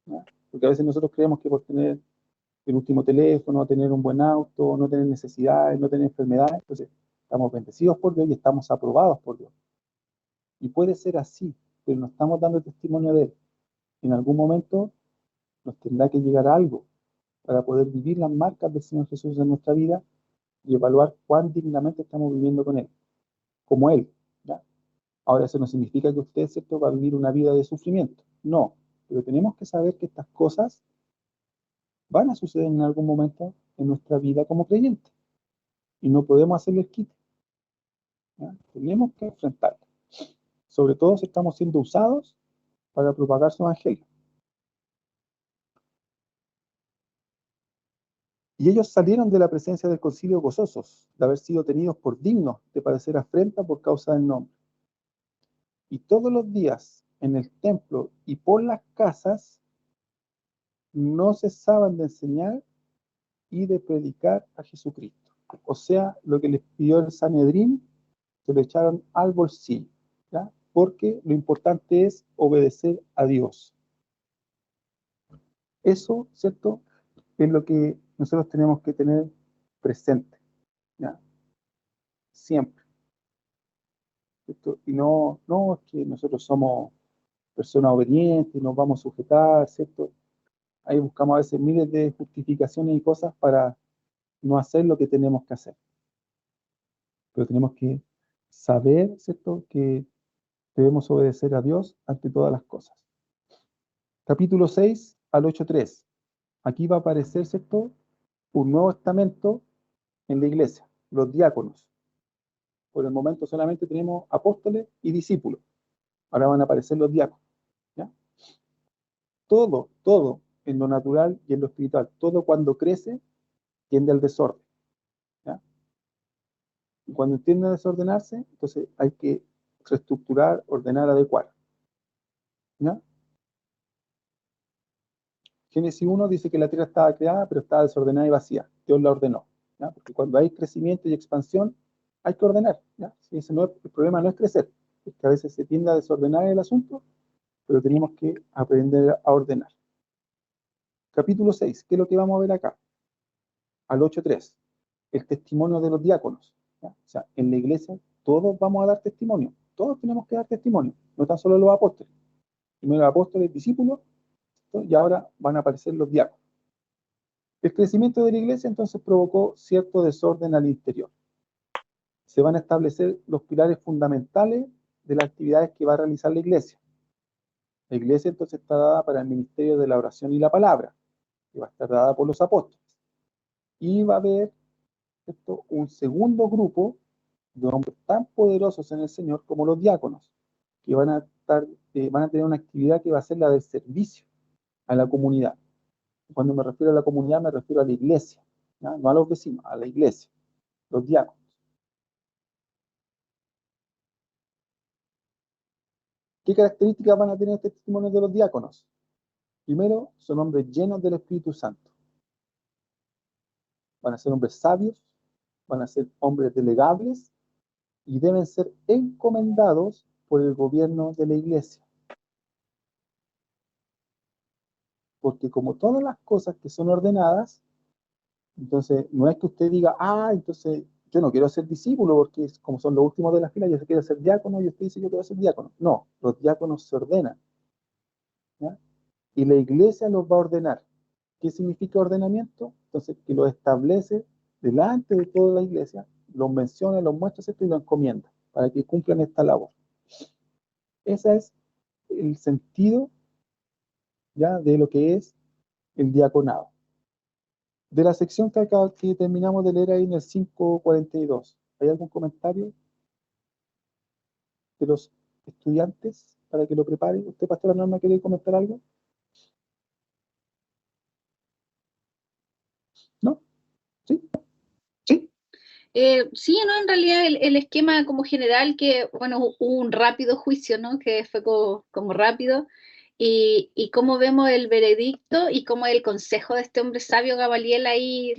¿no? Porque a veces nosotros creemos que por tener el último teléfono, tener un buen auto, no tener necesidades, no tener enfermedades, entonces estamos bendecidos por Dios y estamos aprobados por Dios. Y puede ser así, pero no estamos dando testimonio de Él. En algún momento nos tendrá que llegar algo para poder vivir las marcas del Señor Jesús en nuestra vida y evaluar cuán dignamente estamos viviendo con Él, como Él, ¿ya? Ahora, eso no significa que usted, ¿cierto?, va a vivir una vida de sufrimiento. No, pero tenemos que saber que estas cosas van a suceder en algún momento en nuestra vida como creyentes y no podemos hacerles quite, ¿ya? Tenemos que enfrentarlas, sobre todo si estamos siendo usados para propagar su evangelio. Y ellos salieron de la presencia del concilio gozosos de haber sido tenidos por dignos de padecer afrenta por causa del nombre. Y todos los días en el templo y por las casas no cesaban de enseñar y de predicar a Jesucristo. O sea, lo que les pidió el Sanedrín, se lo echaron al bolsillo, ¿ya? Porque lo importante es obedecer a Dios. Eso, ¿cierto?, es lo que nosotros tenemos que tener presente, ¿ya? Siempre, ¿cierto? Y no es que nosotros somos personas obedientes y nos vamos a sujetar, ¿cierto? Ahí buscamos a veces miles de justificaciones y cosas para no hacer lo que tenemos que hacer. Pero tenemos que saber, ¿cierto?, que debemos obedecer a Dios ante todas las cosas. Capítulo 6 al 8:3. Aquí va a aparecer, ¿cierto?, un nuevo estamento en la iglesia. los diáconos. Por el momento solamente tenemos apóstoles y discípulos. Ahora van a aparecer los diáconos. ¿Ya? Todo en lo natural y en lo espiritual, todo cuando crece tiende al desorden. ¿Ya? Y cuando tiende a desordenarse, entonces hay que reestructurar, ordenar, adecuar. ¿Ya? Génesis 1 dice que la tierra estaba creada, pero estaba desordenada y vacía. Dios la ordenó. ¿Ya? Porque cuando hay crecimiento y expansión, hay que ordenar. ¿Ya? Sí, el problema no es crecer, es que a veces se tiende a desordenar el asunto, pero tenemos que aprender a ordenar. Capítulo 6, ¿qué es lo que vamos a ver acá? Al 8.3, el testimonio de los diáconos. ¿Ya? O sea, en la iglesia todos vamos a dar testimonio, todos tenemos que dar testimonio, no tan solo los apóstoles. Primero los apóstoles, discípulos, y ahora van a aparecer los diáconos. El crecimiento de la iglesia entonces provocó cierto desorden al interior. Se van a establecer los pilares fundamentales de las actividades que va a realizar la iglesia. La iglesia entonces está dada para el ministerio de la oración y la palabra, que va a estar dada por los apóstoles. Y va a haber un segundo grupo de hombres tan poderosos en el Señor como los diáconos, que van a tener una actividad que va a ser la del servicio a la comunidad. Cuando me refiero a la comunidad, me refiero a la iglesia, ¿ya? No a los vecinos, a la iglesia, los diáconos. ¿Qué características van a tener este testimonio de los diáconos? Primero, son hombres llenos del Espíritu Santo. Van a ser hombres sabios, van a ser hombres delegables y deben ser encomendados por el gobierno de la iglesia. Porque como todas las cosas que son ordenadas, entonces no es que usted diga, entonces yo no quiero ser discípulo porque como son los últimos de la fila, yo quiero ser diácono y usted dice yo quiero ser diácono. No, los diáconos se ordenan, ¿ya? Y la iglesia los va a ordenar. ¿Qué significa ordenamiento? Entonces, que los establece delante de toda la iglesia, los menciona, los muestra, ¿cierto? Y los encomienda para que cumplan esta labor. Ese es el sentido, ¿ya?, de lo que es el diaconado. De la sección que terminamos de leer ahí en el 5.42, ¿hay algún comentario de los estudiantes para que lo preparen? ¿Usted, pastora Norma, quiere comentar algo? ¿No? ¿Sí? Sí. Sí, ¿no? En realidad el esquema como general que, bueno, hubo un rápido juicio, ¿no? Que fue como rápido, y cómo vemos el veredicto y cómo el consejo de este hombre sabio Gamaliel ahí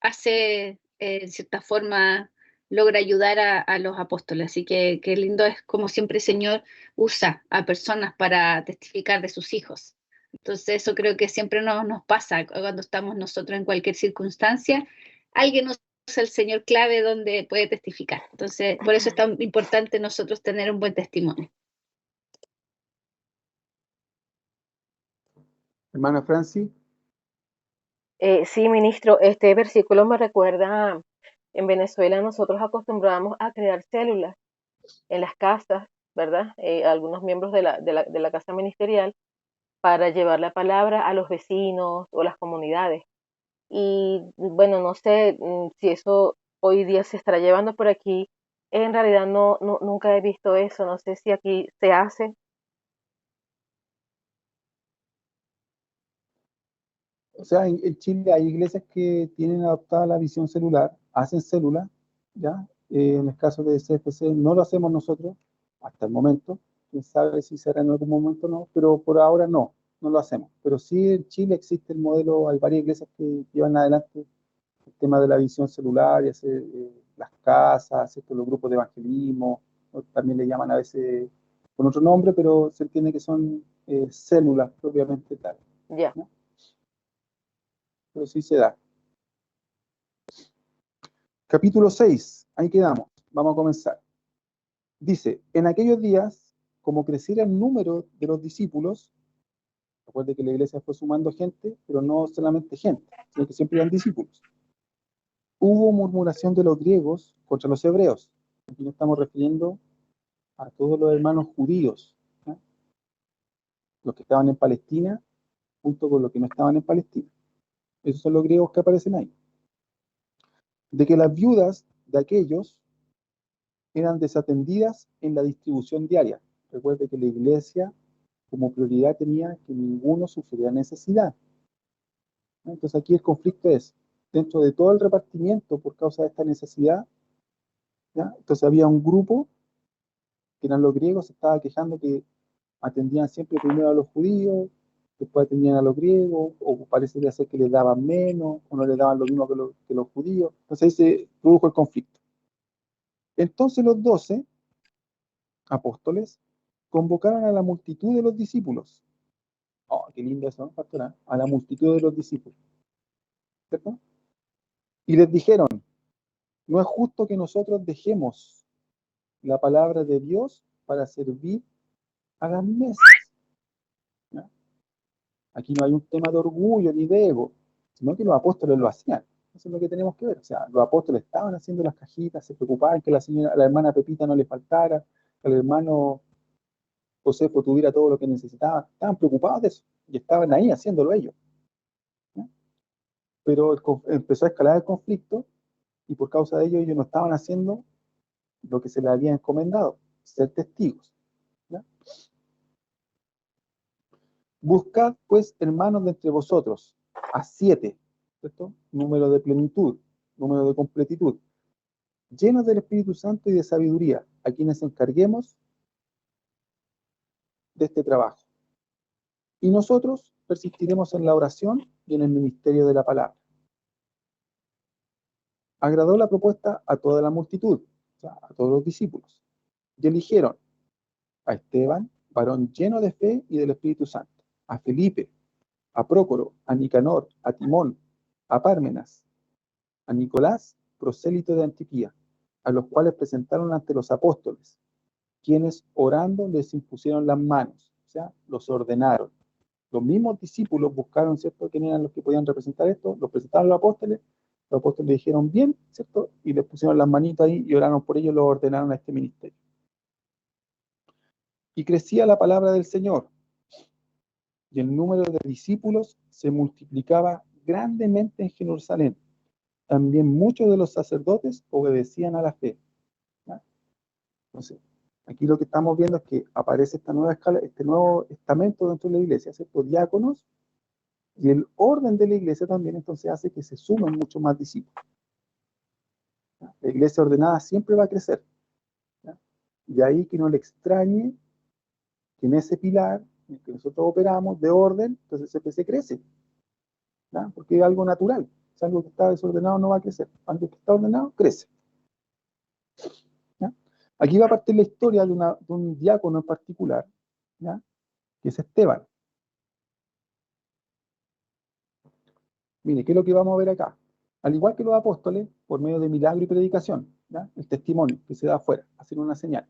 hace, en cierta forma, logra ayudar a los apóstoles. Así que qué lindo es como siempre el Señor usa a personas para testificar de sus hijos. Entonces eso creo que siempre nos pasa cuando estamos nosotros en cualquier circunstancia. Alguien nos el Señor clave donde puede testificar. Entonces, por eso es tan importante nosotros tener un buen testimonio. Hermana Francis. Sí, ministro, este versículo me recuerda, en Venezuela nosotros acostumbrábamos a crear células en las casas, ¿verdad? Algunos miembros de la casa ministerial para llevar la palabra a los vecinos o las comunidades. Y bueno, no sé si eso hoy día se estará llevando por aquí. En realidad nunca he visto eso, no sé si aquí se hace. O sea, en Chile hay iglesias que tienen adoptada la visión celular, hacen células, ¿ya? En el caso de CFC no lo hacemos nosotros, hasta el momento. Quién sabe si será en algún momento o no, pero por ahora no lo hacemos. Pero sí en Chile existe el modelo, hay varias iglesias que llevan adelante el tema de la visión celular y hacer las casas, ¿cierto? Los grupos de evangelismo, ¿no? También le llaman a veces con otro nombre, pero se entiende que son células propiamente tal. Ya. ¿No? Pero sí se da. Capítulo 6, ahí quedamos, vamos a comenzar. Dice, en aquellos días, como creciera el número de los discípulos, recuerde que la iglesia fue sumando gente, pero no solamente gente, sino que siempre eran discípulos. Hubo murmuración de los griegos contra los hebreos. Aquí nos estamos refiriendo a todos los hermanos judíos, ¿eh? Los que estaban en Palestina, junto con los que no estaban en Palestina. Esos son los griegos que aparecen ahí. De que las viudas de aquellos eran desatendidas en la distribución diaria. Recuerde que la iglesia como prioridad tenía que ninguno sufriera necesidad. Entonces aquí el conflicto es, dentro de todo el repartimiento por causa de esta necesidad, ¿ya? Entonces había un grupo, que eran los griegos, se estaba quejando que atendían siempre primero a los judíos, después atendían a los griegos, o parece ser que les daban menos, o no les daban lo mismo que los judíos. Entonces ahí se produjo el conflicto. Entonces los 12 apóstoles convocaron a la multitud de los discípulos. Oh, qué lindo eso, ¿no, pastora? A la multitud de los discípulos. ¿Cierto? Y les dijeron, no es justo que nosotros dejemos la palabra de Dios para servir a las mesas. ¿Ya? Aquí no hay un tema de orgullo ni de ego, sino que los apóstoles lo hacían. Eso es lo que tenemos que ver. O sea, los apóstoles estaban haciendo las cajitas, se preocupaban que la hermana Pepita no le faltara, que al hermano Josefo tuviera todo lo que necesitaba. Estaban preocupados de eso y estaban ahí haciéndolo ellos. ¿Ya? Pero empezó a escalar el conflicto y por causa de ello ellos no estaban haciendo lo que se les había encomendado, ser testigos. ¿Ya? Buscad, pues, hermanos de entre vosotros, a 7, ¿cierto? Número de plenitud, número de completitud, llenos del Espíritu Santo y de sabiduría, a quienes encarguemos de este trabajo. Y nosotros persistiremos en la oración y en el ministerio de la palabra. Agradó la propuesta a toda la multitud, o sea, a todos los discípulos, y eligieron a Esteban, varón lleno de fe y del Espíritu Santo, a Felipe, a Prócoro, a Nicanor, a Timón, a Pármenas, a Nicolás, prosélito de Antioquía, a los cuales presentaron ante los apóstoles, quienes orando les impusieron las manos, o sea, los ordenaron. Los mismos discípulos buscaron, ¿cierto?, quién eran los que podían representar esto, los presentaron a los apóstoles le dijeron bien, ¿cierto?, y les pusieron las manitas ahí y oraron por ellos, los ordenaron a este ministerio. Y crecía la palabra del Señor, y el número de discípulos se multiplicaba grandemente en Jerusalén. También muchos de los sacerdotes obedecían a la fe. ¿Ya? Entonces, aquí lo que estamos viendo es que aparece esta nueva escala, este nuevo estamento dentro de la iglesia, ¿cierto? Diáconos, y el orden de la iglesia también entonces hace que se sumen muchos más discípulos. ¿Ya? La iglesia ordenada siempre va a crecer. ¿Ya? De ahí que no le extrañe que en ese pilar en el que nosotros operamos de orden, entonces se crece. ¿Ya? Porque es algo natural. Si algo que está desordenado no va a crecer. Algo que está ordenado crece. ¿Ya? Aquí va a partir la historia de un diácono en particular, ¿ya?, que es Esteban. Mire, ¿qué es lo que vamos a ver acá? Al igual que los apóstoles, por medio de milagro y predicación, ¿ya?, el testimonio que se da afuera, hacer una señal.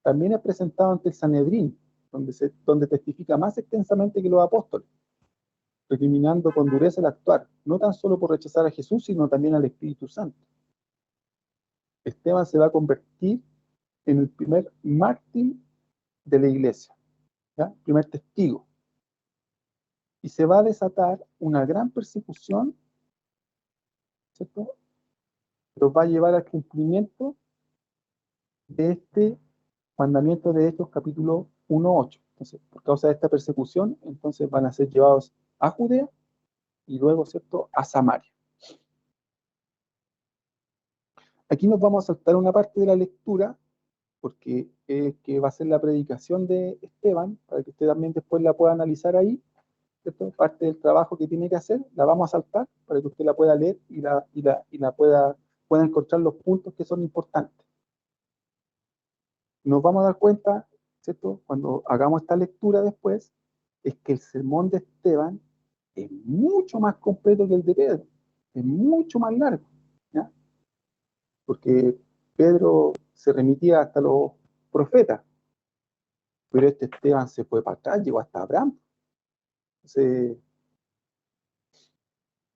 También es presentado ante el Sanedrín, donde testifica más extensamente que los apóstoles, recriminando con dureza el actuar, no tan solo por rechazar a Jesús, sino también al Espíritu Santo. Esteban se va a convertir en el primer mártir de la iglesia, ¿ya?, primer testigo. Y se va a desatar una gran persecución, ¿cierto?, los va a llevar al cumplimiento de este mandamiento de Hechos capítulo 1:8. Entonces, por causa de esta persecución, entonces van a ser llevados a Judea y luego, ¿cierto?, a Samaria. Aquí nos vamos a saltar una parte de la lectura, porque es que va a ser la predicación de Esteban, para que usted también después la pueda analizar ahí, ¿cierto? Parte del trabajo que tiene que hacer, la vamos a saltar para que usted la pueda leer y la pueda encontrar los puntos que son importantes. Nos vamos a dar cuenta, ¿cierto?, cuando hagamos esta lectura después, es que el sermón de Esteban es mucho más completo que el de Pedro, es mucho más largo, ¿ya? Porque Pedro se remitía hasta los profetas, pero este Esteban se fue para atrás, llegó hasta Abraham. Entonces,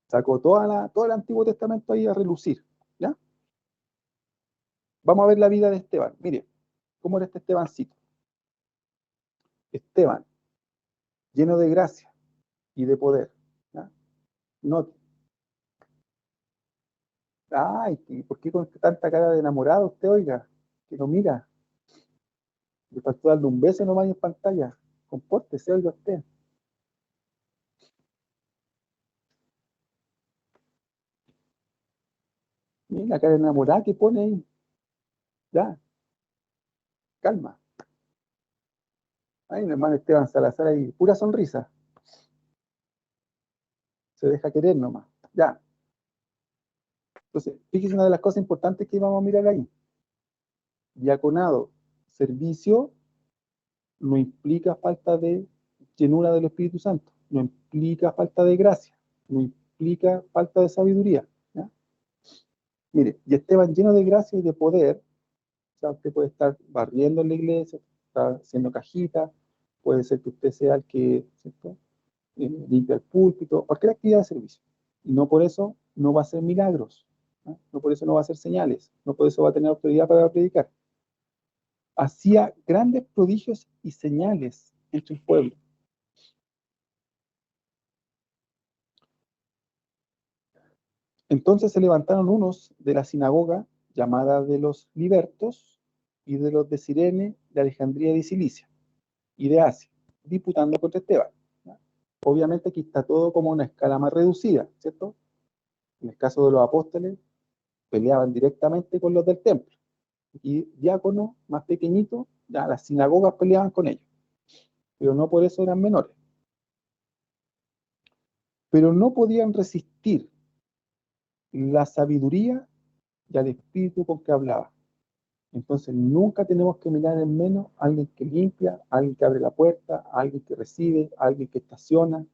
sacó todo el Antiguo Testamento ahí a relucir, ¿ya? Vamos a ver la vida de Esteban. Mire, ¿cómo era este Estebancito? Esteban, lleno de gracia y de poder, ¿ya? Note, Ay, ¿por qué con tanta cara de enamorado usted, oiga? Que no mira. Le faltó darle un beso nomás en pantalla. Compórtese, oiga usted. Mira la cara de enamorada que pone ahí. Ya, calma. Ay, mi hermano Esteban Salazar ahí, pura sonrisa. Se deja querer nomás. Ya. Entonces, fíjese una de las cosas importantes que vamos a mirar ahí. Diaconado, servicio, no implica falta de llenura del Espíritu Santo, no implica falta de gracia, no implica falta de sabiduría. ¿Ya? Mire, y Esteban lleno de gracia y de poder, o sea, usted puede estar barriendo en la iglesia, estar haciendo cajitas, puede ser que usted sea el que, ¿cierto? Limpia el púlpito, cualquier actividad de servicio. Y no por eso no va a hacer milagros, ¿no? No por eso no va a hacer señales, no por eso va a tener autoridad para predicar. Hacía grandes prodigios y señales entre el pueblo. Entonces se levantaron unos de la sinagoga llamada de los libertos y de los de Cirene, de Alejandría de Cilicia y de Asia, disputando contra Esteban. ¿Ya? Obviamente aquí está todo como una escala más reducida, ¿cierto? En el caso de los apóstoles, peleaban directamente con los del templo. Y diáconos más pequeñitos, ya las sinagogas peleaban con ellos. Pero no por eso eran menores. Pero no podían resistir la sabiduría y al espíritu con que hablaba. Entonces nunca tenemos que mirar en menos a alguien que limpia, a alguien que abre la puerta, a alguien que recibe, a alguien que estaciona.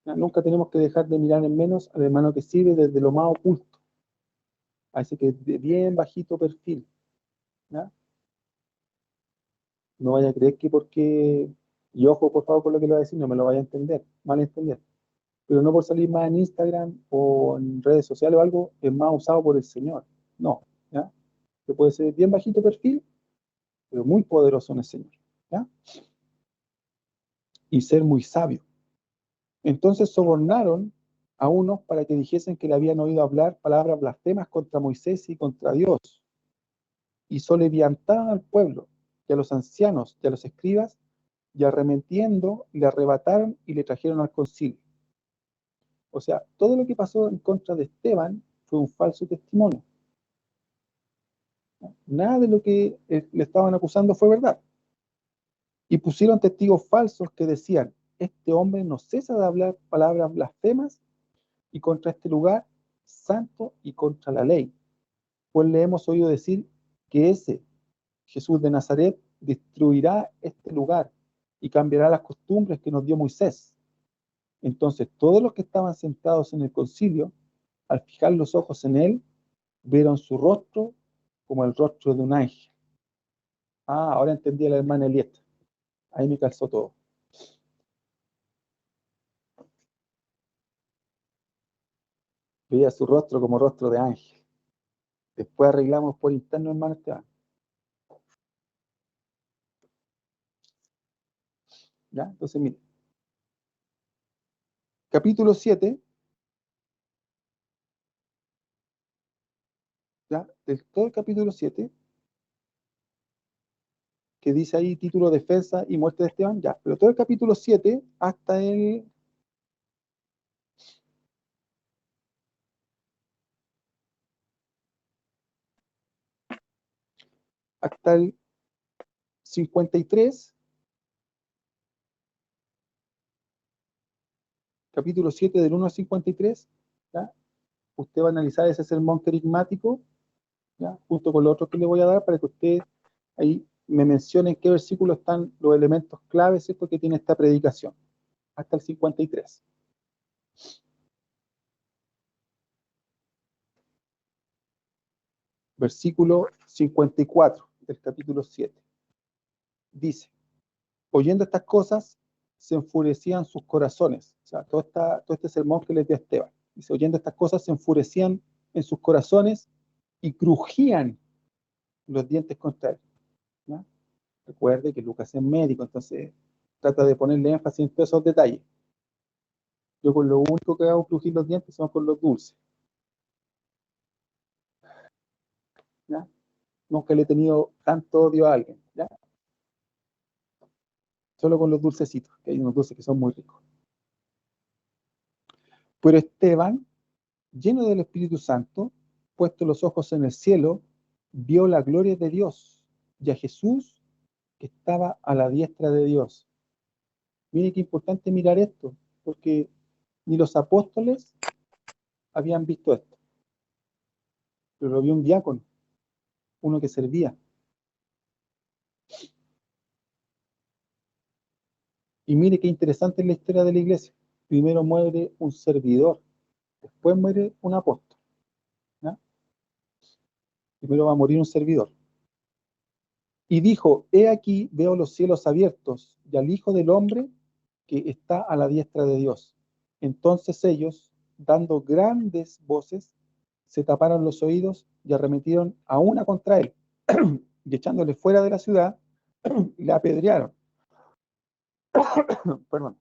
Ya, nunca tenemos que dejar de mirar en menos al hermano que sirve desde lo más oculto, a ese que es de bien bajito perfil. ¿Ya? No vaya a creer que porque, y ojo por favor con lo que le voy a decir, no me lo vaya a entender, mal entender, pero no por salir más en Instagram o en redes sociales o algo, es más usado por el Señor. No, ¿ya? Que puede ser bien bajito perfil, pero muy poderoso en el Señor, ¿ya? Y ser muy sabio. Entonces sobornaron a unos para que dijesen que le habían oído hablar palabras blasfemas contra Moisés y contra Dios, y soleviantaron al pueblo, y a los ancianos, y a los escribas, y arremetiendo, le arrebataron y le trajeron al concilio. O sea, todo lo que pasó en contra de Esteban fue un falso testimonio. Nada de lo que le estaban acusando fue verdad. Y pusieron testigos falsos que decían, este hombre no cesa de hablar palabras blasfemas y contra este lugar santo y contra la ley. Pues le hemos oído decir que ese Jesús de Nazaret destruirá este lugar y cambiará las costumbres que nos dio Moisés. Entonces todos los que estaban sentados en el concilio, al fijar los ojos en él, vieron su rostro como el rostro de un ángel. Ah, ahora entendí a la hermana Elieta. Ahí me calzó todo. Veía su rostro como rostro de ángel. Después arreglamos por interno, hermano Esteban. ¿Ya? Entonces, mire. Capítulo 7, ¿ya? Del todo el capítulo 7, que dice ahí título defensa y muerte de Esteban, ya. Pero todo el capítulo 7 hasta el 53, capítulo 7 del 1 al 53, ¿ya? Usted va a analizar ese sermón querigmático, ¿ya? Junto con los otros que le voy a dar para que usted ahí me mencione en qué versículo están los elementos claves, ¿cierto?, que tiene esta predicación, hasta el 53. Versículo 54 del capítulo 7. Dice, oyendo estas cosas, se enfurecían sus corazones. O sea, todo este sermón que les dio Esteban. Dice, oyendo estas cosas, se enfurecían en sus corazones y crujían los dientes contra él. ¿Ya? Recuerde que Lucas es médico, entonces trata de ponerle énfasis en todos esos detalles. Yo con lo único que hago crujir los dientes son con los dulces. ¿Ya? Nunca le he tenido tanto odio a alguien, ¿ya? Solo con los dulcecitos, que hay unos dulces que son muy ricos. Pero Esteban, lleno del Espíritu Santo, puesto los ojos en el cielo, vio la gloria de Dios y a Jesús que estaba a la diestra de Dios. Mire qué importante mirar esto, porque ni los apóstoles habían visto esto. Pero lo vio un diácono, uno que servía. Y mire qué interesante es la historia de la iglesia. Primero muere un servidor, después muere un apóstol. ¿Ya? Primero va a morir un servidor. Y dijo, he aquí, veo los cielos abiertos y al Hijo del Hombre que está a la diestra de Dios. Entonces ellos, dando grandes voces, se taparon los oídos y arremetieron a una contra él, y echándole fuera de la ciudad, le apedrearon. Perdón.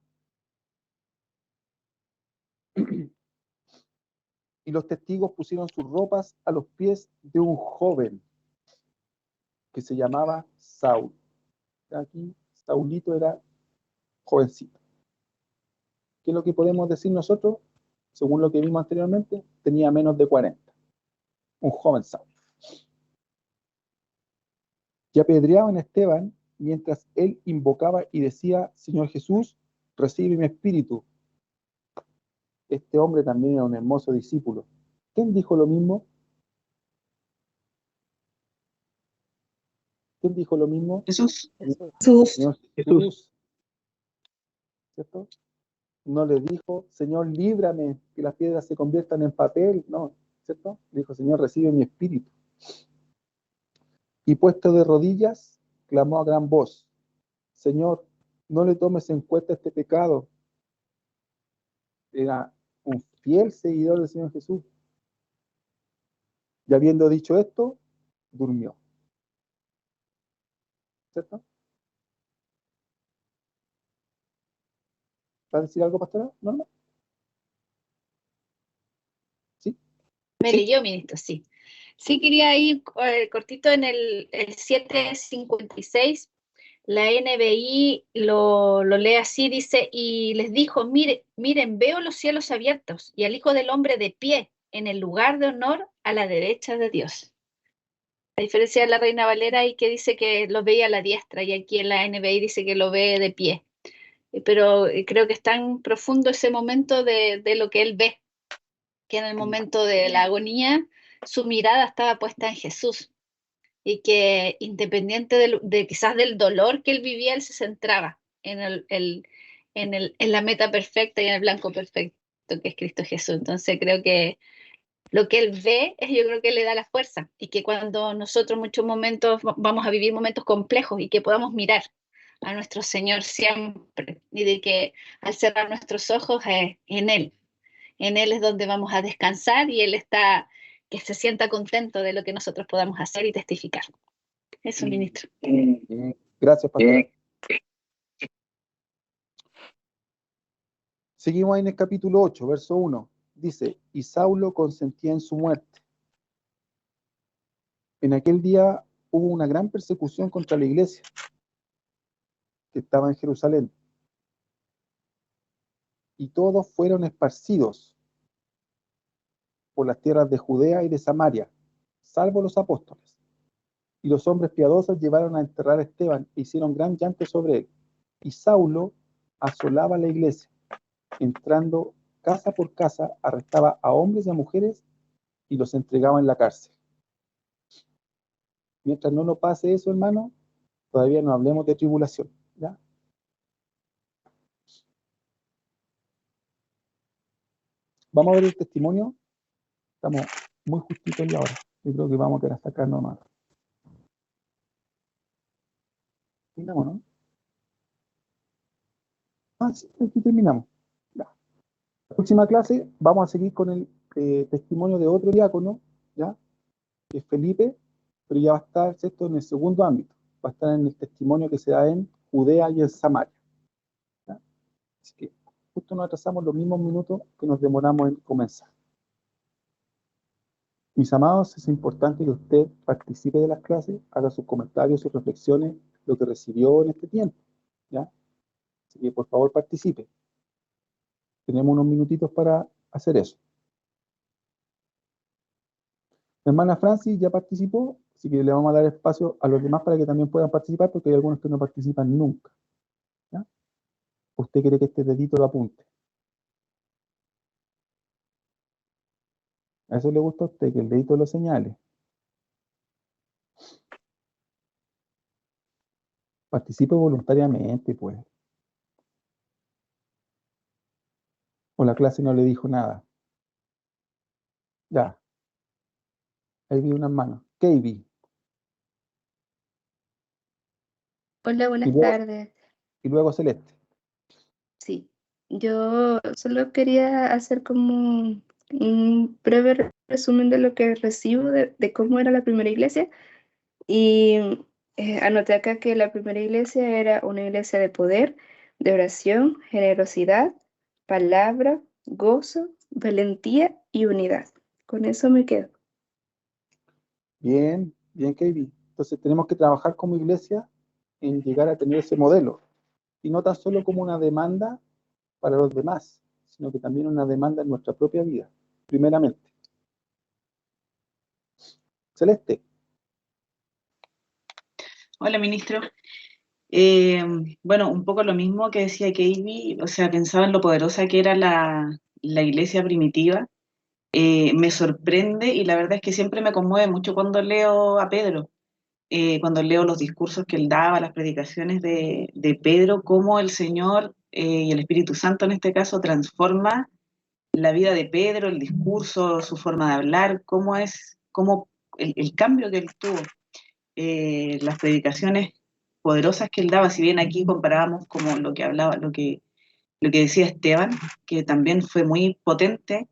Y los testigos pusieron sus ropas a los pies de un joven que se llamaba Saúl. Aquí Saulito era jovencito. ¿Qué es lo que podemos decir nosotros? Según lo que vimos anteriormente, tenía menos de 40. Un joven Saúl. Y apedreaban a Esteban mientras él invocaba y decía, Señor Jesús, recibe mi espíritu. Este hombre también era un hermoso discípulo. ¿Quién dijo lo mismo? ¿Quién dijo lo mismo? Jesús. Señor Jesús. ¿Cierto? No le dijo, Señor, líbrame, que las piedras se conviertan en papel. No, ¿cierto? Le dijo, Señor, recibe mi espíritu. Y puesto de rodillas, clamó a gran voz, Señor, no le tomes en cuenta este pecado. Era un fiel seguidor del Señor Jesús. Y habiendo dicho esto, durmió. ¿Cierto? ¿Va a decir algo, pastora? ¿No? ¿Sí? Me leyó, ministro, sí. Sí, quería ir cortito en el 756. La NBI lo lee así, dice, y les dijo, miren, veo los cielos abiertos y al Hijo del Hombre de pie en el lugar de honor a la derecha de Dios. A diferencia de la Reina Valera, y que dice que lo veía a la diestra, y aquí en la NBI dice que lo ve de pie. Pero creo que es tan profundo ese momento de lo que él ve, que en el momento de la agonía su mirada estaba puesta en Jesús, y que independiente de quizás del dolor que él vivía, él se centraba en la meta perfecta y en el blanco perfecto que es Cristo Jesús. Entonces creo que lo que él ve, yo creo que le da la fuerza, y que cuando nosotros muchos momentos vamos a vivir momentos complejos, y que podamos mirar a nuestro Señor siempre, y de que al cerrar nuestros ojos en Él es donde vamos a descansar, y Él está, que se sienta contento de lo que nosotros podamos hacer y testificar. Eso, ministro. Gracias, pastor. Seguimos ahí en el capítulo 8, verso 1. Dice, y Saulo consentía en su muerte. En aquel día hubo una gran persecución contra la iglesia que estaba en Jerusalén. Y todos fueron esparcidos por las tierras de Judea y de Samaria, salvo los apóstoles. Y los hombres piadosos llevaron a enterrar a Esteban e hicieron gran llanto sobre él. Y Saulo asolaba la iglesia, entrando casa por casa, arrestaba a hombres y a mujeres y los entregaba en la cárcel. Mientras no nos pase eso, hermano, todavía no hablemos de tribulación, ¿ya? Vamos a ver el testimonio. Estamos muy justitos ya ahora. Yo creo que vamos a querer sacar nomás. Terminamos, ¿no? Sí, aquí terminamos. Ya. La próxima clase vamos a seguir con el testimonio de otro diácono, ¿ya? Que es Felipe, pero ya va a estar, ¿cierto?, en el segundo ámbito. Va a estar en el testimonio que se da en Judea y en Samaria, ¿ya? Así que justo nos atrasamos los mismos minutos que nos demoramos en comenzar. Mis amados, es importante que usted participe de las clases, haga sus comentarios, sus reflexiones, lo que recibió en este tiempo, ¿ya? Así que por favor participe. Tenemos unos minutitos para hacer eso. La hermana Francis ya participó, así que le vamos a dar espacio a los demás para que también puedan participar, porque hay algunos que no participan nunca, ¿ya? Usted quiere que este dedito lo apunte. A eso le gusta a usted, que el dedito lo señale. Participe voluntariamente, pues. O la clase no le dijo nada. Ya. Ahí vi unas manos. KB. Hola, Y buenas luego, tardes. y luego Celeste. Sí, yo solo quería hacer como un breve resumen de lo que recibo, de cómo era la primera iglesia. Y anoté acá que la primera iglesia era una iglesia de poder, de oración, generosidad, palabra, gozo, valentía y unidad. Con eso me quedo. Bien, bien, KB. Entonces tenemos que trabajar como iglesia en llegar a tener ese modelo. Y no tan solo como una demanda para los demás, sino que también una demanda en nuestra propia vida, primeramente. Celeste. Hola, ministro. Bueno, un poco lo mismo que decía Katie, o sea, pensaba en lo poderosa que era la iglesia primitiva. Me sorprende y la verdad es que siempre me conmueve mucho cuando leo a Pedro, cuando leo los discursos que él daba, las predicaciones de Pedro, cómo el Señor y el Espíritu Santo en este caso transforma la vida de Pedro, el discurso, su forma de hablar, cómo el cambio que él tuvo. Las predicaciones poderosas que él daba, si bien aquí comparábamos como lo que hablaba, lo que decía Esteban, que también fue muy potente,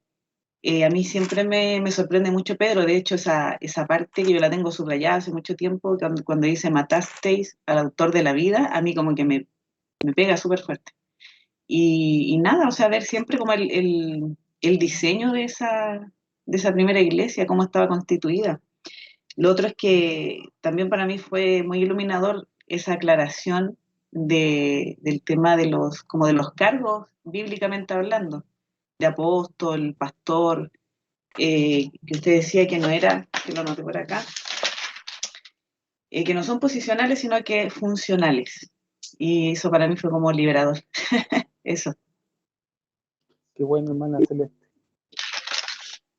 a mí siempre me sorprende mucho Pedro. De hecho, esa parte que yo la tengo subrayada hace mucho tiempo, cuando dice matasteis al autor de la vida, a mí como que me pega súper fuerte. Y nada, o sea, ver siempre como el diseño de esa primera iglesia, cómo estaba constituida. Lo otro es que también para mí fue muy iluminador esa aclaración del tema como de los cargos, bíblicamente hablando, de apóstol, pastor, que usted decía que no era, que lo noté por acá, que no son posicionales, sino que funcionales. Y eso para mí fue como liberador. Eso. Qué bueno, hermana Celeste.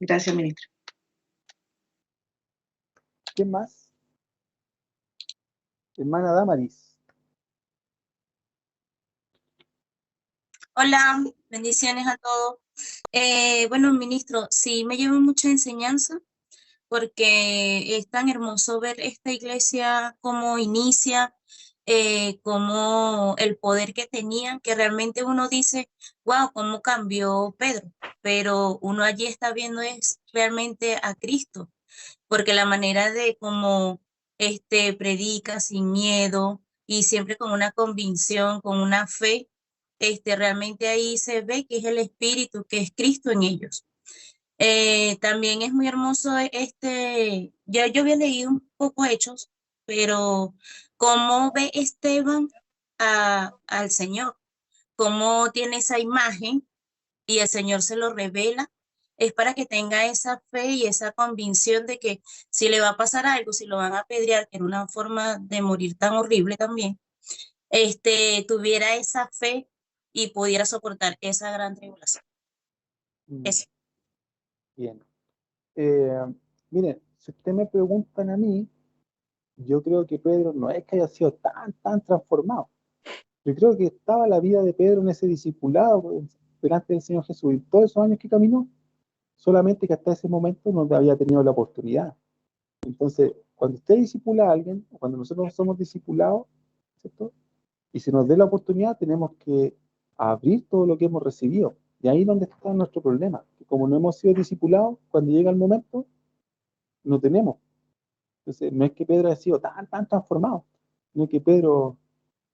Gracias, ministro. ¿Quién más? Hermana Damaris. Hola, bendiciones a todos. Bueno, ministro, sí me llevo mucha enseñanza porque es tan hermoso ver esta iglesia cómo inicia, como el poder que tenían, que realmente uno dice, wow, cómo cambió Pedro, pero uno allí está viendo es realmente a Cristo, porque la manera de cómo predica sin miedo y siempre con una convicción, con una fe, realmente ahí se ve que es el Espíritu, que es Cristo en ellos. También es muy hermoso ya yo había leído un poco Hechos, pero cómo ve Esteban al Señor, cómo tiene esa imagen y el Señor se lo revela, es para que tenga esa fe y esa convicción de que si le va a pasar algo, si lo van a apedrear, que era una forma de morir tan horrible también, tuviera esa fe y pudiera soportar esa gran tribulación. Eso. Bien. Miren, si ustedes me preguntan a mí, yo creo que Pedro no es que haya sido tan transformado. Yo creo que estaba la vida de Pedro en ese discipulado delante del Señor Jesús. Y todos esos años que caminó, solamente que hasta ese momento no había tenido la oportunidad. Entonces, cuando usted discipula a alguien, o cuando nosotros somos discipulados, ¿cierto? Y se nos dé la oportunidad, tenemos que abrir todo lo que hemos recibido. Y ahí es donde está nuestro problema. Que como no hemos sido discipulados, cuando llega el momento, no tenemos. Entonces, no es que Pedro haya sido tan transformado, sino que Pedro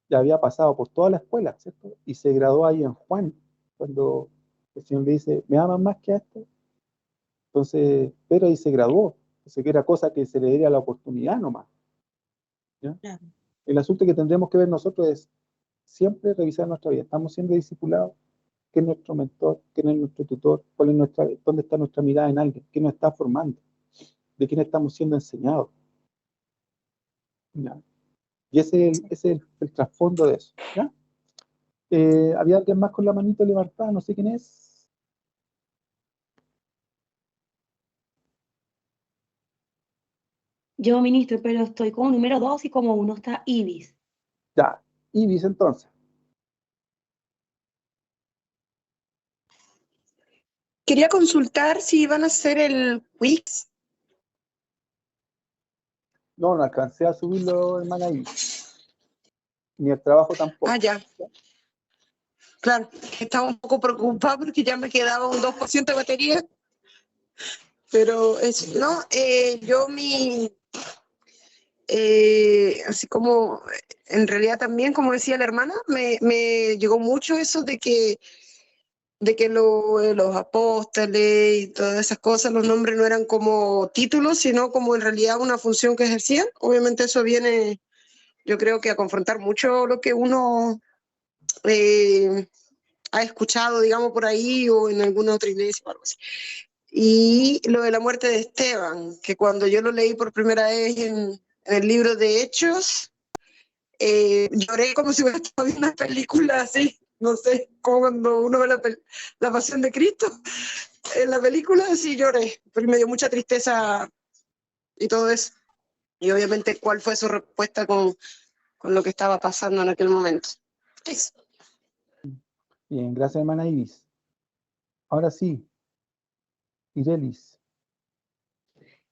ya había pasado por toda la escuela, ¿cierto? Y se graduó ahí en Juan. cuando el Señor le dice, ¿me aman más que a esto? Entonces, Pedro ahí se graduó, entonces que era cosa que se le diera la oportunidad nomás. ¿Ya? Claro. El asunto que tendremos que ver nosotros es siempre revisar nuestra vida. ¿Estamos siendo discipulados? ¿Quién es nuestro mentor? ¿Quién es nuestro tutor? ¿Dónde está nuestra mirada en alguien? ¿Quién nos está formando? ¿De quién estamos siendo enseñados? ¿Ya? Y ese es el trasfondo de eso. ¿Ya? ¿Había alguien más con la manito levantada? No sé quién es. Yo, ministro, pero estoy como número 2 y como 1 está Ibis. Ya, Ibis entonces. Quería consultar si iban a hacer el quiz. No, no alcancé a subirlo, hermana Ibis. Ni el trabajo tampoco. Ah, ya. Claro, estaba un poco preocupada porque ya me quedaba un 2% de batería. Pero eso, no, así como, en realidad también, como decía la hermana, me llegó mucho eso de que los apóstoles y todas esas cosas, los nombres no eran como títulos, sino como en realidad una función que ejercían. Obviamente eso viene, yo creo que a confrontar mucho lo que uno ha escuchado, digamos, por ahí o en alguna otra iglesia o algo así. Y lo de la muerte de Esteban, que cuando yo lo leí por primera vez en el libro de Hechos, lloré como si hubiera estado viendo una película así, no sé, como cuando uno ve la Pasión de Cristo. En la película sí lloré, pero me dio mucha tristeza y todo eso. Y obviamente cuál fue su respuesta con lo que estaba pasando en aquel momento. Eso. Bien, gracias, hermana Ibis. Ahora sí, Irelis.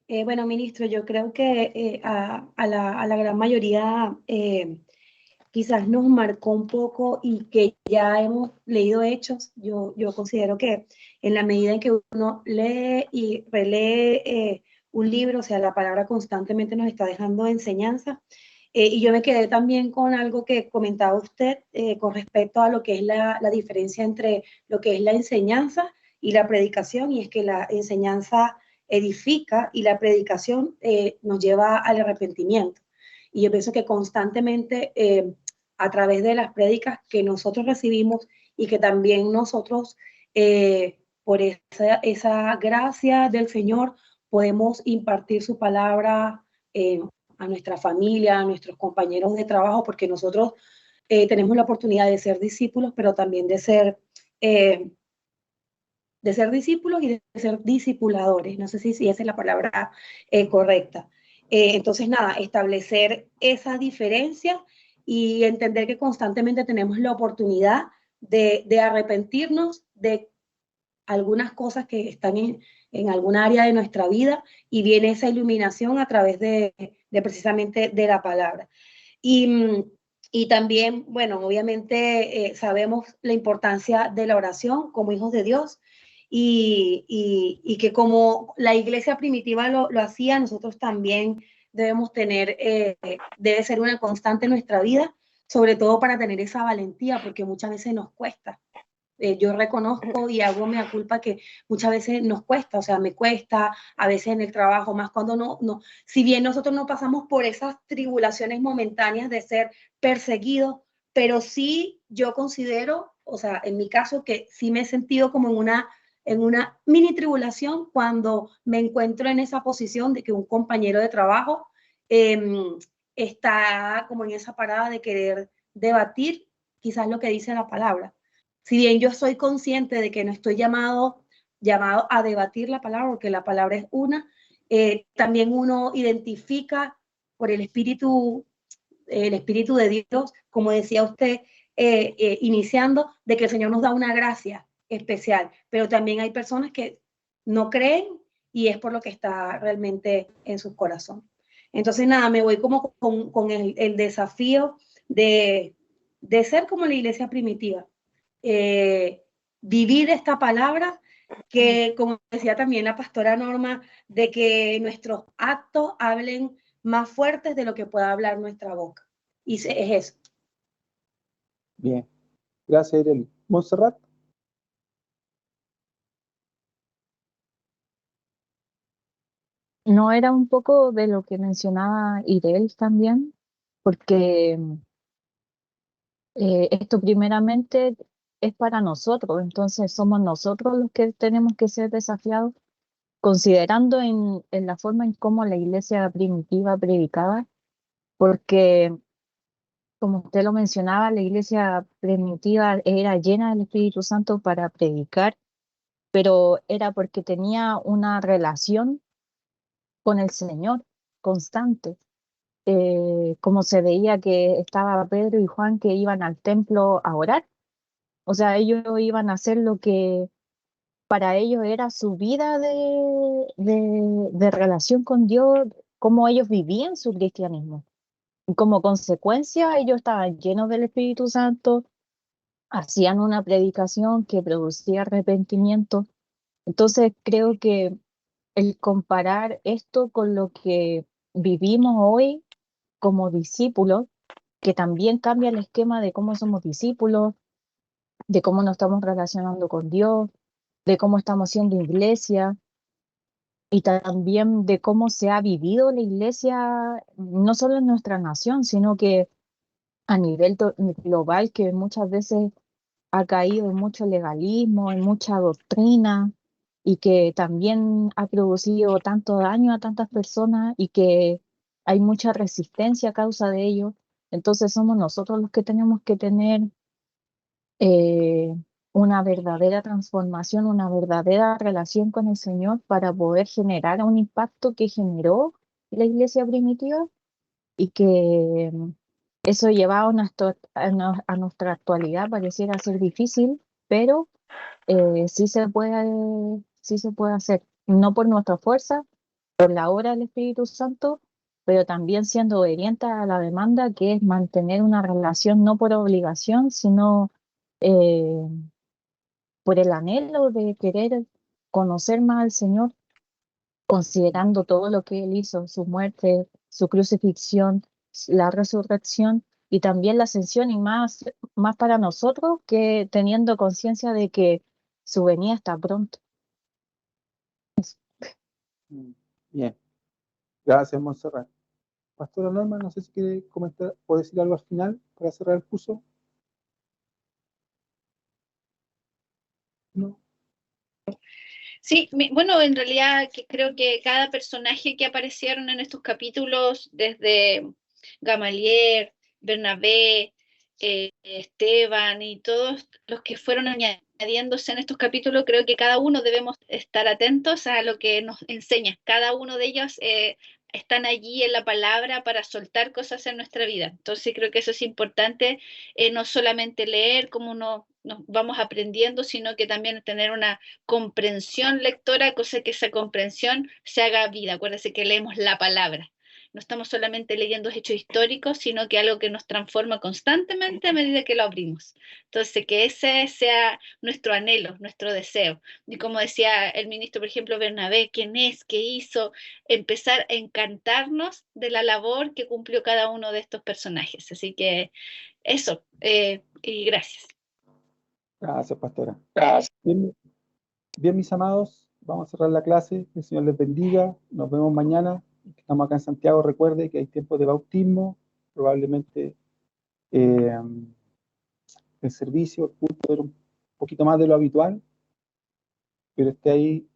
Bueno, ministro, yo creo que a la gran mayoría quizás nos marcó un poco y que ya hemos leído Hechos. Yo considero que en la medida en que uno lee y relee un libro, o sea, la palabra constantemente nos está dejando enseñanza. Y yo me quedé también con algo que comentaba usted con respecto a lo que es la diferencia entre lo que es la enseñanza y la predicación, y es que la enseñanza edifica y la predicación nos lleva al arrepentimiento. Y yo pienso que constantemente a través de las prédicas que nosotros recibimos y que también nosotros, por esa gracia del Señor, podemos impartir su palabra a nuestra familia, a nuestros compañeros de trabajo, porque nosotros tenemos la oportunidad de ser discípulos, pero también de ser discípulos y de ser discipuladores. No sé si esa es la palabra correcta. Entonces, nada, establecer esa diferencia y entender que constantemente tenemos la oportunidad de arrepentirnos de algunas cosas que están en alguna área de nuestra vida, y viene esa iluminación a través de precisamente de la palabra. Y también, bueno, obviamente sabemos la importancia de la oración como hijos de Dios, y que como la iglesia primitiva lo hacía, nosotros también debemos tener, debe ser una constante en nuestra vida, sobre todo para tener esa valentía, porque muchas veces nos cuesta. Yo reconozco y hago mea culpa que muchas veces nos cuesta, o sea, me cuesta, a veces en el trabajo, más cuando no, si bien nosotros no pasamos por esas tribulaciones momentáneas de ser perseguidos, pero sí yo considero, o sea, en mi caso, que sí me he sentido como en una mini tribulación cuando me encuentro en esa posición de que un compañero de trabajo está como en esa parada de querer debatir quizás lo que dice la palabra. Si bien yo soy consciente de que no estoy llamado a debatir la palabra, porque la palabra es una, también uno identifica por el Espíritu de Dios, como decía usted, iniciando, de que el Señor nos da una gracia especial, pero también hay personas que no creen y es por lo que está realmente en su corazón. Entonces, nada, me voy como con el desafío de ser como la iglesia primitiva. Vivir esta palabra, que como decía también la pastora Norma, de que nuestros actos hablen más fuertes de lo que pueda hablar nuestra boca. Y es eso. Bien, gracias, Irelis. Montserrat. No, era un poco de lo que mencionaba Irel también, porque esto primeramente es para nosotros, entonces somos nosotros los que tenemos que ser desafiados, considerando en la forma en cómo la iglesia primitiva predicaba, porque como usted lo mencionaba, la iglesia primitiva era llena del Espíritu Santo para predicar, pero era porque tenía una relación con el Señor constante. Como se veía que estaba Pedro y Juan que iban al templo a orar. O sea, ellos iban a hacer lo que para ellos era su vida de relación con Dios, cómo ellos vivían su cristianismo. Y como consecuencia, ellos estaban llenos del Espíritu Santo, hacían una predicación que producía arrepentimiento. Entonces, creo que el comparar esto con lo que vivimos hoy como discípulos, que también cambia el esquema de cómo somos discípulos, de cómo nos estamos relacionando con Dios, de cómo estamos siendo iglesia y también de cómo se ha vivido la iglesia, no solo en nuestra nación, sino que a nivel global, que muchas veces ha caído en mucho legalismo, en mucha doctrina y que también ha producido tanto daño a tantas personas y que hay mucha resistencia a causa de ello. Entonces somos nosotros los que tenemos que tener eh, una verdadera transformación, una verdadera relación con el Señor para poder generar un impacto que generó la iglesia primitiva y que eso llevado a nuestra actualidad pareciera ser difícil, pero sí se puede hacer, no por nuestra fuerza, por la obra del Espíritu Santo, pero también siendo obediente a la demanda, que es mantener una relación no por obligación, sino eh, por el anhelo de querer conocer más al Señor, considerando todo lo que Él hizo, su muerte, su crucifixión, la resurrección y también la ascensión, y más para nosotros que teniendo conciencia de que su venida está pronto. Bien, gracias, Montserrat. Pastora Norma, no sé si quiere comentar o decir algo al final para cerrar el curso. No. Sí, bueno, en realidad que creo que cada personaje que aparecieron en estos capítulos, desde Gamaliel, Bernabé, Esteban y todos los que fueron añadiéndose en estos capítulos, creo que cada uno debemos estar atentos a lo que nos enseña. Cada uno de ellos están allí en la palabra para soltar cosas en nuestra vida. Entonces creo que eso es importante, no solamente leer como nos vamos aprendiendo, sino que también tener una comprensión lectora, cosa que esa comprensión se haga vida. Acuérdense que leemos la palabra. No estamos solamente leyendo hechos históricos, sino que algo que nos transforma constantemente a medida que lo abrimos. Entonces, que ese sea nuestro anhelo, nuestro deseo. Y como decía el ministro, por ejemplo, Bernabé, quién es, qué hizo, empezar a encantarnos de la labor que cumplió cada uno de estos personajes. Así que eso, y gracias. Gracias, pastora. Gracias. Bien, mis amados, vamos a cerrar la clase. Que el Señor les bendiga. Nos vemos mañana. Estamos acá en Santiago. Recuerde que hay tiempo de bautismo. Probablemente el servicio, el culto era un poquito más de lo habitual, pero esté ahí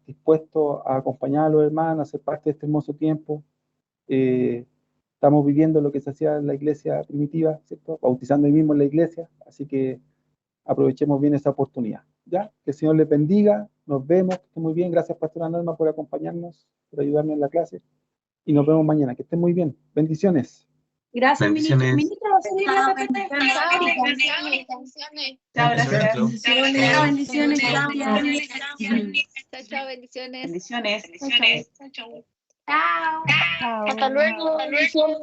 dispuesto a acompañar a los hermanos, a ser parte de este hermoso tiempo. Estamos viviendo lo que se hacía en la iglesia primitiva, ¿cierto? Bautizando ahí mismo en la iglesia, así que aprovechemos bien esa oportunidad. ¿Ya? Que el Señor les bendiga, nos vemos, que estén muy bien. Gracias, Pastora Norma, por acompañarnos, por ayudarnos en la clase, y nos vemos mañana. Que estén muy bien. Bendiciones. Gracias, ministro. Bendiciones. Ministro, ¿va a seguir la PPT? Chao, gracias. Chao, bendiciones, gracias. Chao, bendiciones. Bendiciones. Chao. Chao. Hasta luego. Bendiciones.